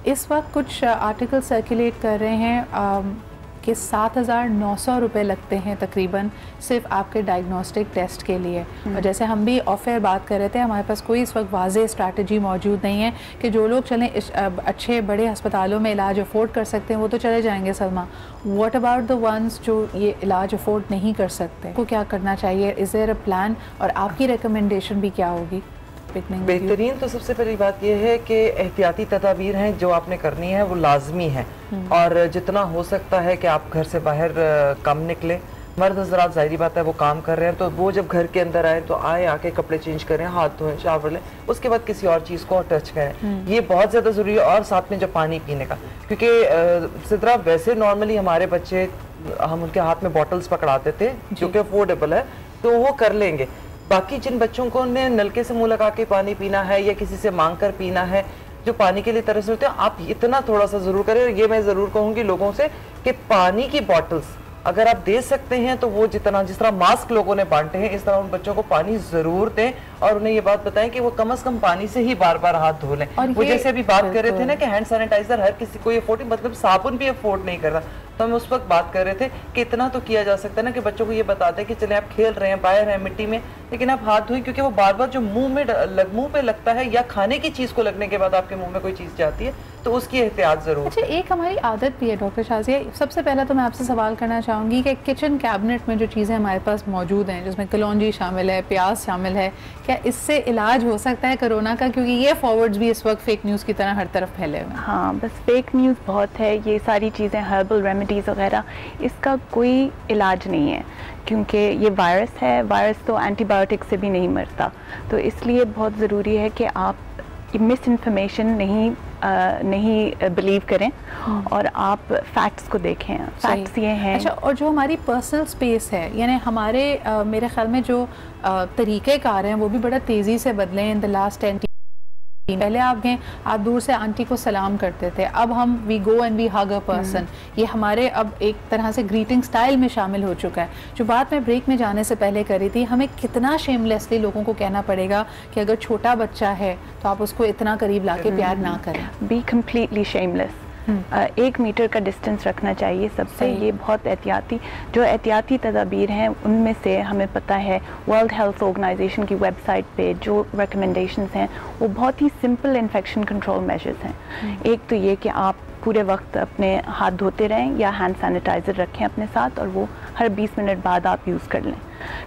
इस वक्त कुछ आर्टिकल सर्कुलेट कर रहे हैं कि 7,900 रुपये लगते हैं तकरीबन सिर्फ आपके डायग्नोस्टिक टेस्ट के लिए। और जैसे हम भी ऑफ एयर बात कर रहे थे, हमारे पास कोई इस वक्त वाज़ेह स्ट्रैटेजी मौजूद नहीं है कि जो लोग चलें अच्छे बड़े अस्पतालों में इलाज अफोर्ड कर सकते हैं वो तो चले जाएंगे Salma. What about the ones जो ये इलाज अफोर्ड नहीं कर सकते, को क्या करना चाहिए? Is there a plan? और आपकी रिकमेंडेशन भी क्या होगी? बेहतरीन तो सबसे पहली बात यह है कि एहतियाती तदाबीर हैं जो आपने करनी है वो लाजमी है, और जितना हो सकता है कि आप घर से बाहर कम निकले। मर्द हज़रात ज़ाहिरी बात है वो काम कर रहे हैं, तो वो जब घर के अंदर आए तो आके कपड़े चेंज करें, हाथ धोएं, शावर लें, उसके बाद किसी और चीज़ को टच करें। ये बहुत ज़्यादा ज़रूरी है। और साथ में जो पानी पीने का, क्योंकि सिद्रा वैसे नॉर्मली हमारे बच्चे हम उनके हाथ में बॉटल्स पकड़ाते थे जो कि अफोर्डेबल है तो वो कर लेंगे। बाकी जिन बच्चों को ने नलके से मुंह लगा के पानी पीना है या किसी से मांग कर पीना है, जो पानी के लिए तरस होते हैं, आप इतना थोड़ा सा जरूर करें। और ये मैं जरूर कहूंगी लोगों से कि पानी की बॉटल्स अगर आप दे सकते हैं तो वो जिस तरह मास्क लोगों ने बांटे हैं इस तरह उन बच्चों को पानी जरूर दें, और उन्हें ये बात बताएं कि वो कम से कम पानी से ही बार बार हाथ धो लें। वो जैसे अभी बात कर रहे थे ना कि हैंड सैनिटाइजर हर किसी को अफोर्ड, मतलब साबुन भी अफोर्ड नहीं कर रहा, तो हम उस वक्त बात कर रहे थे कि इतना तो किया जा सकता है ना कि बच्चों को ये बताते हैं कि चले आप खेल रहे हैं, बाहर हैं मिट्टी में, लेकिन आप हाथ धोएं, क्योंकि वो बार बार जो मुंह पे लगता है या खाने की चीज को लगने के बाद आपके मुंह में कोई चीज जाती है तो उसकी एहतियात जरूर। अच्छा, एक हमारी आदत भी है डॉक्टर शाजिया, सबसे पहले तो मैं आपसे सवाल करना चाहूँगी कि किचन कैबिनेट में जो चीज़ें हमारे पास मौजूद हैं, जिसमें कलौंजी शामिल है, प्याज शामिल है, क्या इससे इलाज हो सकता है कोरोना का? क्योंकि ये फॉरवर्ड्स भी इस वक्त फेक न्यूज़ की तरह हर तरफ फैले हुए हैं। हाँ, बस फेक न्यूज़ बहुत है। ये सारी चीज़ें हर्बल रेमेडीज़ वगैरह, इसका कोई इलाज नहीं है, क्योंकि ये वायरस है। वायरस तो एंटीबायोटिक से भी नहीं मरता, तो इसलिए बहुत ज़रूरी है कि आप मिस इन्फॉर्मेशन नहीं बिलीव करें और आप फैक्ट्स को देखें। फैक्ट्स ये हैं। अच्छा, और जो हमारी पर्सनल स्पेस है, यानी हमारे मेरे ख्याल में जो तरीक़ेकार हैं वो भी बड़ा तेज़ी से बदले हैं इन द लास्ट 10। पहले आप दूर से आंटी को सलाम करते थे, अब हम we go and we hug a person. ये हमारे अब एक तरह से ग्रीटिंग स्टाइल में शामिल हो चुका है। जो बात मैं ब्रेक में जाने से पहले करी थी, हमें कितना शेमलेसली लोगों को कहना पड़ेगा कि अगर छोटा बच्चा है तो आप उसको इतना करीब लाके प्यार ना करें। Be completely shameless. 1 मीटर का डिस्टेंस रखना चाहिए सबसे। ये बहुत एहतियाती तदाबीर हैं, उनमें से हमें पता है वर्ल्ड हेल्थ ऑर्गेनाइजेशन की वेबसाइट पे जो रिकमेंडेशंस हैं वो बहुत ही सिंपल इन्फेक्शन कंट्रोल मेजर्स हैं। एक तो ये कि आप पूरे वक्त अपने हाथ धोते रहें या हैंड सैनिटाइज़र रखें अपने साथ, और वो हर 20 मिनट बाद आप यूज़ कर लें,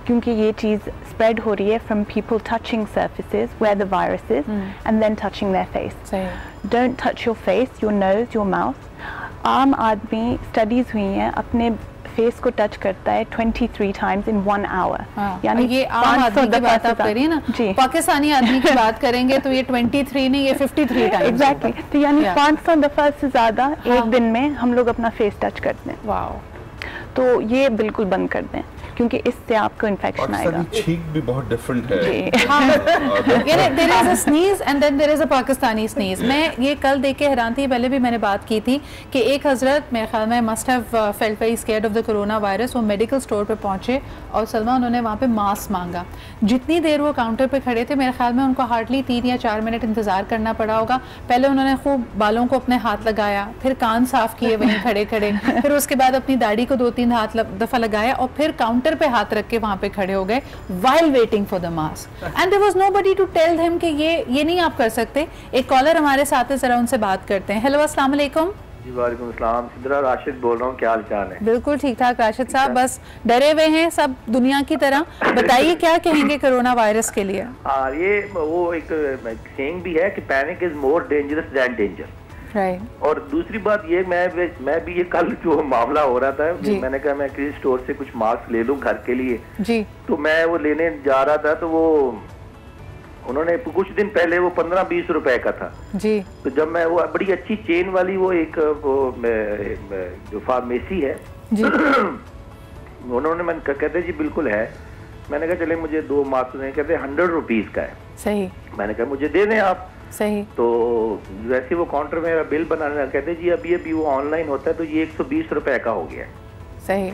क्योंकि ये चीज़ स्प्रेड हो रही है from people touching surfaces where the virus is and then touching their face. Don't touch your face, your nose, your mouth. आम आदमी, स्टडीज़ हुई हैं, अपने फेस को टच करता है 23 टाइम्स इन 1 आवर। यानी ये आम आदमी की बात आप करिए ना, पाकिस्तानी आदमी की बात करेंगे तो ये 23 नहीं, ये 53 टाइम्स। एग्जैक्टली। तो यानी 500 दफ़ा से ज़्यादा एक दिन में हम लोग अपना फेस टच करते हैं। वाओ। तो ये बिल्कुल बंद कर दें। क्योंकि इससे आपको इन्फेक्शन आएगा। छींक भी बहुत डिफरेंट है। There is a sneeze and then there is a Pakistani sneeze. मैं ये कल देख के हैरान थी, पहले भी मैंने बात की थी कि एक हजरत मेरे ख्याल में must have felt very scared of the corona virus, वो मेडिकल स्टोर पे पहुंचे और सलमा उन्होंने वहाँ पे मास्क मांगा। जितनी देर वो काउंटर पे खड़े थे मेरे ख्याल में उनको हार्डली 3 या 4 मिनट इंतजार करना पड़ा होगा। पहले उन्होंने खूब बालों को अपने हाथ लगाया, फिर कान साफ किए वहीं खड़े खड़े, फिर उसके बाद अपनी दाढ़ी को 2-3 दफा लगाया और फिर काउंटर पे हाथ रख के वहाँ पे खड़े हो गए while waiting for the mask and there was nobody to tell him कि ये नहीं आप कर सकते। एक कॉलर हमारे साथ है, जरा उनसे बात करते हैं। हेलो अस्सलाम वालेकुम। जी वालेकुम सलाम, सिद्रा राशिद बोल रहा हूँ, क्या हाल चाल है? बिल्कुल ठीक ठाक राशिद साहब, बस डरे हुए हैं सब दुनिया की तरह। बताइए क्या कहेंगे कोरोना वायरस के लिए? ये वो एक सेइंग भी है कि panic is more dangerous than danger. और दूसरी बात ये मैं भी ये कल जो मामला हो रहा था, मैंने कहा मैं किसी स्टोर से कुछ मास्क ले लूं घर के लिए जी, तो मैं वो लेने जा रहा था तो वो उन्होंने कुछ दिन पहले वो 15-20 रुपए का था जी। तो जब मैं वो बड़ी अच्छी चेन वाली वो एक जो फार्मेसी है जी उन्होंने मैंने कहते जी बिल्कुल है, मैंने कहा चले मुझे 2 मास्क दें, कहते 100 रुपीज का है। सही। मैंने कहा मुझे दे दें आप। सही। तो वैसे वो काउंटर में मेरा बिल बनाने लगा, कहते जी अभी वो ऑनलाइन होता है तो ये 120 रुपए का हो गया। सही।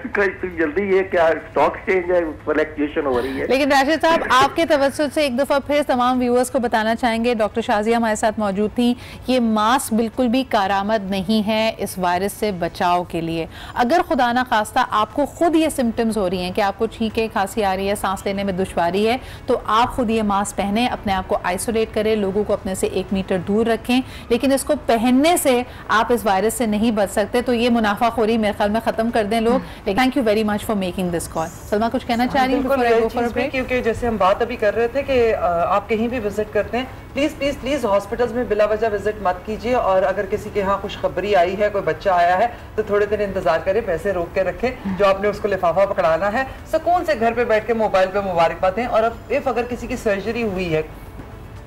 तो जल्दी ये क्या स्टॉक एक्सचेंज है, फ्लक्चुएशन हो रही है। लेकिन राशिद साहब आपके तवज्जुह से एक दफ़ा फिर तमाम व्यूअर्स को बताना चाहेंगे, डॉक्टर शाजिया हमारे साथ मौजूद थी, ये मास्क बिल्कुल भी कारआमद नहीं है इस वायरस से बचाव के लिए। अगर खुदा ना खास्ता आपको खुद ये सिम्टम्स हो रही हैं कि आपको छींके खांसी आ रही है, सांस लेने में दुश्वारी है, तो आप खुद ये मास्क पहने, अपने आप को आइसोलेट करें, लोगों को अपने से 1 मीटर दूर रखें। लेकिन इसको पहनने से आप इस वायरस से नहीं बच सकते, तो ये मुनाफाखोरी मेरे ख्याल में खत्म कर दें लोग। Thank you very much for making this call. Salma कुछ कहना चाह रही हैं? क्योंकि जैसे हम बात अभी कर रहे थे कि आप कहीं भी विजिट करते हैं, प्लीज प्लीज प्लीज हॉस्पिटल्स में बिला वजह विजिट मत कीजिए। और अगर किसी के यहाँ खुशखबरी आई है, कोई बच्चा आया है, तो थोड़े दिन इंतजार करें, पैसे रोक के रखें, जो आपने उसको लिफाफा पकड़ाना है सुकून से घर पे बैठ के मोबाइल पे मुबारकबाद दें। और अब इफ अगर किसी की सर्जरी हुई है,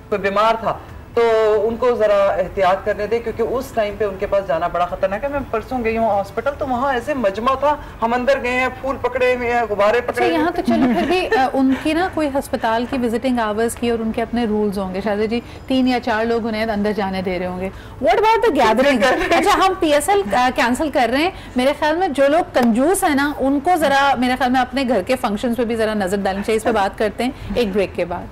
कोई बीमार था, तो उनको जरा एहतियात करने दे, क्योंकि उस टाइम पे उनके पास जाना बड़ा खतरनाक है। मैं परसों गई हूँ हॉस्पिटल, तो वहाँ ऐसे मजमा था, हम अंदर गए हैं, फूल पकड़े हुए हैं, गुब्बारे पकड़े। अच्छा, यहाँ तो चलो फिर भी उनकी ना कोई अस्पताल की विजिटिंग आवर्स की और उनके अपने रूल्स होंगे। शायद जी 3 या 4 लोग उन्हें अंदर जाने दे रहे होंगे। What about the gathering? अच्छा, हम PSL कैंसिल कर रहे हैं। मेरे ख्याल में जो लोग कंजूस है ना, उनको जरा मेरे ख्याल में अपने घर के फंक्शंस पे भी जरा नजर डालनी चाहिए। इस पे बात करते हैं एक ब्रेक के बाद।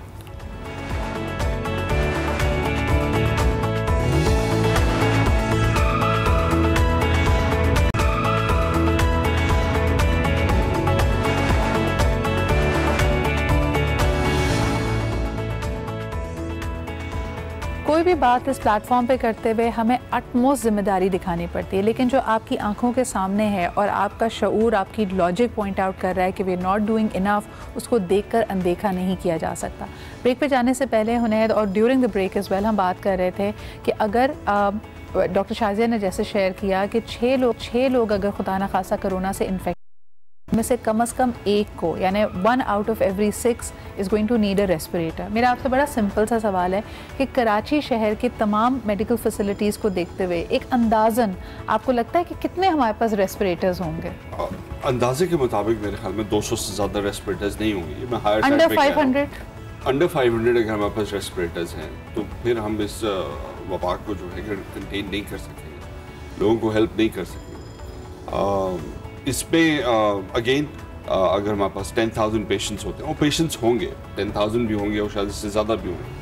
कोई भी बात इस प्लेटफॉर्म पे करते हुए हमें अटमोस्ट जिम्मेदारी दिखानी पड़ती है, लेकिन जो आपकी आंखों के सामने है और आपका शऊर आपकी लॉजिक पॉइंट आउट कर रहा है कि we are not doing enough, उसको देखकर अनदेखा नहीं किया जा सकता। ब्रेक पे जाने से पहले हुनैद और during the break as well हम बात कर रहे थे कि अगर डॉक्टर शाजिया ने जैसे शेयर किया कि 6 लोग अगर खुदा न खासा कोरोना से इन्फेक्ट में से कम एक को, यानी 1 out of every 6 is going to need a respirator. मेरा आपसे बड़ा सिंपल सा सवाल है कि कराची शहर के तमाम मेडिकल फैसिलिटीज़ को देखते हुए एक अंदाज़न आपको लगता है कि कितने हमारे पास रेस्पिरेटर्स होंगे? अंदाजे के मुताबिक मेरे ख्याल में 200 से ज़्यादा रेस्पिरेटर्स नहीं होंगे। मैं हायर अंडर 500 अगर हमारे पास रेस्पिरेटर्स हैं तो फिर हम इस वबा को जो है कंटेन नहीं कर सकेंगे, लोगों को हेल्प नहीं कर सकेंगे। इसमें अगेन अगर हमारे पास 10,000 पेशेंट्स होते हैं, और पेशेंट्स होंगे 10,000 भी होंगे और शायद इससे ज़्यादा भी होंगे,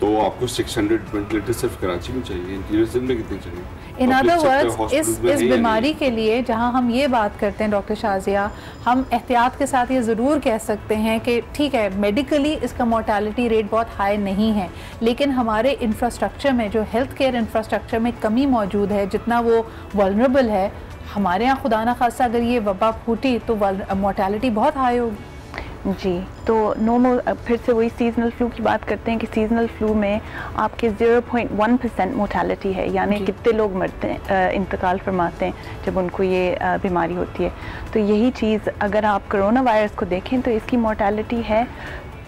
तो आपको 600 वेंटिलेटर सिर्फ कराची में चाहिए। इंटीरियर सिंध में कितने चाहिए? इन अदर वर्ड्स इस बीमारी के लिए जहां हम ये बात करते हैं डॉक्टर शाजिया, हम एहतियात के साथ ये ज़रूर कह सकते हैं कि ठीक है मेडिकली इसका मोर्टालिटी रेट बहुत हाई नहीं है, लेकिन हमारे इंफ्रास्ट्रक्चर में जो हेल्थ केयर इंफ्रास्ट्रक्चर में कमी मौजूद है, जितना वो वल्नरेबल है, हमारे यहाँ खुदा ना खासा अगर ये वबा फूटी तो मोर्टालिटी बहुत हाई होगी। जी, तो फिर से वही सीजनल फ्लू की बात करते हैं कि सीजनल फ्लू में आपके 0.1% मोर्टालिटी है, यानी कितने लोग मरते हैं, इंतकाल फरमाते हैं जब उनको ये बीमारी होती है। तो यही चीज़ अगर आप कोरोना वायरस को देखें तो इसकी मोर्टालिटी है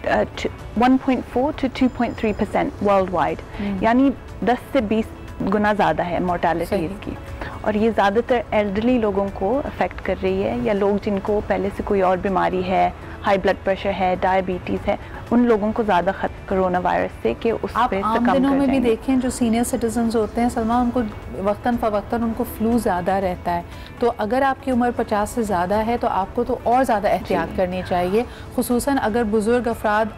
1.4 to 2.3% वर्ल्ड वाइड, यानी 10 से 20 गुना ज़्यादा है मोर्टालिटी इसकी। और ये ज़्यादातर एल्डरली लोगों को अफेक्ट कर रही है, या लोग जिनको पहले से कोई और बीमारी है, हाई ब्लड प्रेशर है, डायबिटीज़ है, उन लोगों को ज़्यादा कोरोना वायरस से कि उस आप पे आम दिनों में भी देखें जो सीनियर सिटीजन्स होते हैं सलमा, उनको वक्तन फ़वक्तन उनको फ्लू ज़्यादा रहता है। तो अगर आपकी उम्र 50 से ज़्यादा है तो आपको तो और ज़्यादा एहतियात करनी चाहिए, खुसूसन अगर बुज़ुर्ग अफराद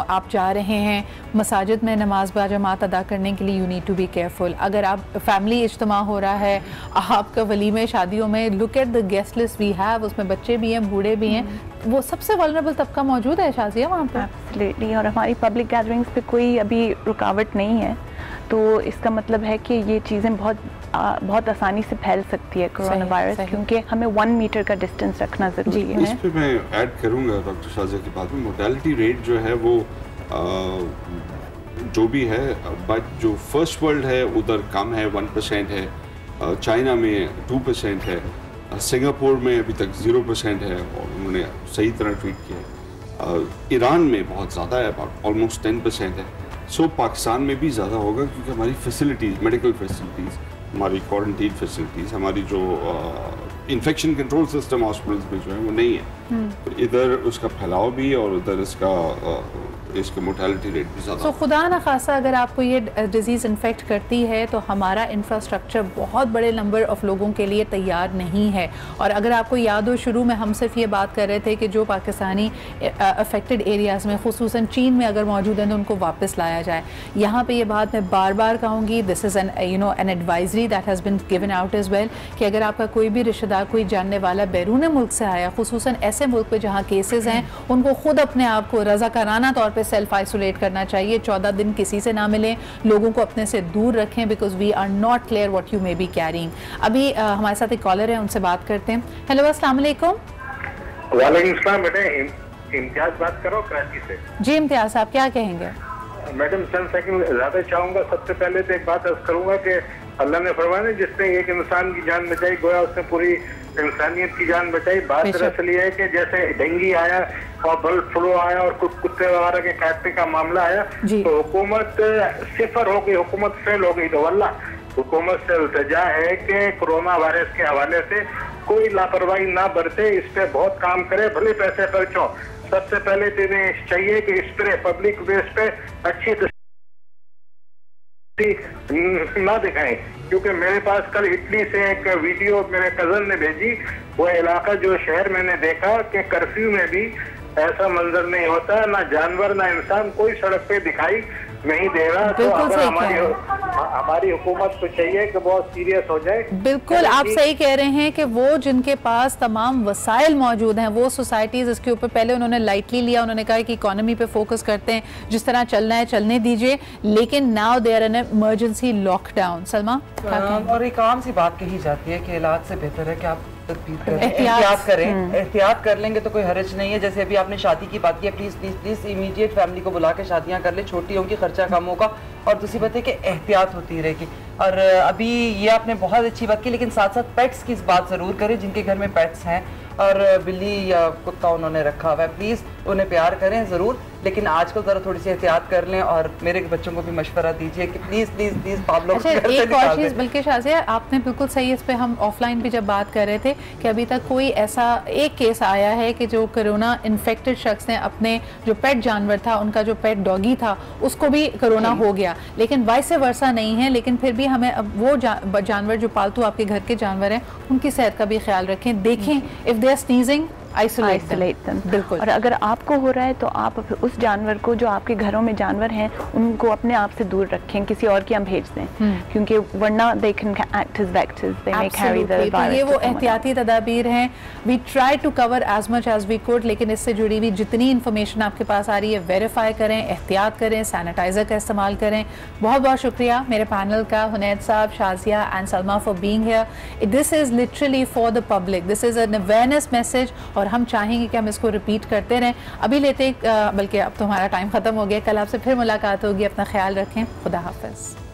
आप जा रहे हैं मसाजिद में नमाज बाजमात अदा करने के लिए, you need to be careful. अगर आप फैमिली इज्तिमा हो रहा है, आपका वलीमे शादियों में, look at the guest list we have, उसमें बच्चे भी हैं, बूढ़े भी हैं, वो सबसे वल्नरेबल तबका मौजूद है शाजिया वहाँ पर। एब्सोल्युटली, और हमारी पब्लिक गैदरिंग्स पे कोई अभी रुकावट नहीं है, तो इसका मतलब है कि ये चीज़ें बहुत आसानी से फैल सकती है कोरोना वायरस, क्योंकि हमें 1 मीटर का डिस्टेंस रखना ज़रूरी है। इस पे मैं ऐड करूँगा डॉक्टर शाजिया की बात में, मोर्टेलिटी रेट जो है वो जो भी है, बट जो फर्स्ट वर्ल्ड है उधर कम है, 1% है, चाइना में 2% है, सिंगापुर में अभी तक 0% है और उन्होंने सही तरह ट्रीट किया है। ईरान में बहुत ज़्यादा है, ऑलमोस्ट 10% है। सो पाकिस्तान में भी ज़्यादा होगा क्योंकि हमारी फैसिलिटीज़, मेडिकल फैसिलिटीज़, हमारी क्वारंटीन फैसिलिटीज़, हमारी जो इन्फेक्शन कंट्रोल सिस्टम हॉस्पिटल्स में जो है वो नहीं है। तो इधर उसका फैलाव भी और उधर इसका मोर्टेलिटी रेट भी ज़्यादा। तो खुदा न खासा अगर आपको ये डिज़ीज़ इन्फेक्ट करती है तो हमारा इंफ्रास्ट्रक्चर बहुत बड़े नंबर ऑफ़ लोगों के लिए तैयार नहीं है। और अगर आपको याद हो, शुरू में हम सिर्फ ये बात कर रहे थे कि जो पाकिस्तानी अफेक्टेड एरियाज़ में, खुसूसन चीन में अगर मौजूद हैं तो उनको वापस लाया जाए। यहाँ पे ये बात मैं बार बार कहूँगी, this is an advisory that has been given out as well, कि अगर आपका कोई भी रिश्तेदार, कोई जानने वाला बैरून मुल्क से आया, खुसूसन ऐसे मुल्क पे जहाँ केसेस हैं, उनको खुद अपने आप को रज़ाकाराना तौर पे सेल्फ आइसोलेट करना चाहिए। 14 दिन किसी से ना मिलें, लोगों को अपने से दूर रखें, because we are not clear what you may be carrying. अभी हमारे साथ एक कॉलर है, उनसे बात करते हैं। हेलो, अस्सलाम वालेकुम। वालेकुम सलाम। बेटे इम्तियाज बात करो कराची से। जी इम्तियाज, आप क्या कहेंगे? मैडम चंद सेकंड ज़्यादा चाहूँगा। सबसे पहले तो एक बात अर्ज करूँगा कि अल्लाह ने फरमाया जिसने एक इंसान की जान बचाई, गोया उसने पूरी इंसानियत की जान बचाई। बात दरअसल ये है कि जैसे डेंगू आया और बर्ड फ्लू आया और कुछ कुत्ते वगैरह के काटने का मामला आया, तो हुकूमत सिफर हो गई, हुकूमत फेल हो गई। तो वल्लाह हुकूमत से इल्तिजा है कि कोरोना वायरस के हवाले से कोई लापरवाही ना बरते, इस पे बहुत काम करे, भले पैसे खर्च हो। सबसे पहले तो इन्हें चाहिए कि इस पर पब्लिक बेस पे अच्छी ना दिखाएं, क्योंकि मेरे पास कल इटली से एक वीडियो मेरे कजन ने भेजी। वो इलाका जो शहर मैंने देखा कि कर्फ्यू में भी ऐसा मंजर नहीं होता, ना जानवर ना इंसान कोई सड़क पे दिखाई नहीं दे रहा। तो अगर हमारी हुकूमत को चाहिए कि बहुत सीरियस हो जाए। बिल्कुल आप सही कह रहे हैं कि वो जिनके पास तमाम वसाइल मौजूद हैं, वो सोसाइटीज़ इसके ऊपर पहले उन्होंने लाइटली लिया, उन्होंने कहा कि इकोनॉमी पे फोकस करते हैं, जिस तरह चलना है चलने दीजिए, लेकिन now there an emergency lockdown. Salma, और एक आम सी बात कही जाती है कि इलाज से बेहतर है कि आप एहतियात करें। एहतियात कर लेंगे तो कोई हर्ज नहीं है। जैसे अभी आपने शादी की बात की, please please please immediate family को बुला के शादियां कर ले, छोटी होंगी, खर्चा कम होगा और दूसरी बात है कि एहतियात होती रहेगी। और अभी ये आपने बहुत अच्छी बात की, लेकिन साथ साथ पेट्स की इस बात ज़रूर करें, जिनके घर में पेट्स हैं और बिल्ली या कुत्ता उन्होंने रखा हुआ है, प्लीज़ उन्हें प्यार करें ज़रूर, लेकिन आजकल ज़रा थोड़ी सी एहतियात कर लें। और मेरे बच्चों को भी मशवरा दीजिए कि प्लीज़ प्लीज़ प्लीज़ आप लोग एक और चीज़, बल्कि शाज़िया आपने बिल्कुल सही, इस पर हम ऑफलाइन भी जब बात कर रहे थे कि अभी तक कोई ऐसा एक केस आया है कि जो कोरोना इन्फेक्टेड शख्स ने अपने जो पेट जानवर था, उनका जो पेट डॉगी था, उसको भी कोरोना हो गया, लेकिन वाइस वर्सा नहीं है। लेकिन फिर भी हमें अब वो जानवर जो पालतू आपके घर के जानवर हैं, उनकी सेहत का भी ख्याल रखें, देखें if they are sneezing, isolate them. बिल्कुल। और अगर आपको हो रहा है तो आप उस जानवर को, जो आपके घरों में जानवर हैं, उनको अपने आप से दूर रखें, किसी और की हम भेज दें, क्योंकि वरना they can act as vectors, they may carry the virus. ये वो एहतियाती तदाबीर हैं। We try to cover as much as we could, लेकिन इससे जुड़ी हुई जितनी इन्फॉर्मेशन आपके पास आ रही है, वेरीफाई करें, एहतियात करें, सैनिटाइजर का इस्तेमाल करें। बहुत बहुत शुक्रिया मेरे पैनल का, हुनैद साहब, Shazia and Salma, for being here. This is literally for the public, this is an awareness message, और हम चाहेंगे कि हम इसको रिपीट करते रहें। अभी लेते, बल्कि अब तो हमारा टाइम ख़त्म हो गया, कल आपसे फिर मुलाकात होगी। अपना ख्याल रखें, खुदा हाफ़िज़।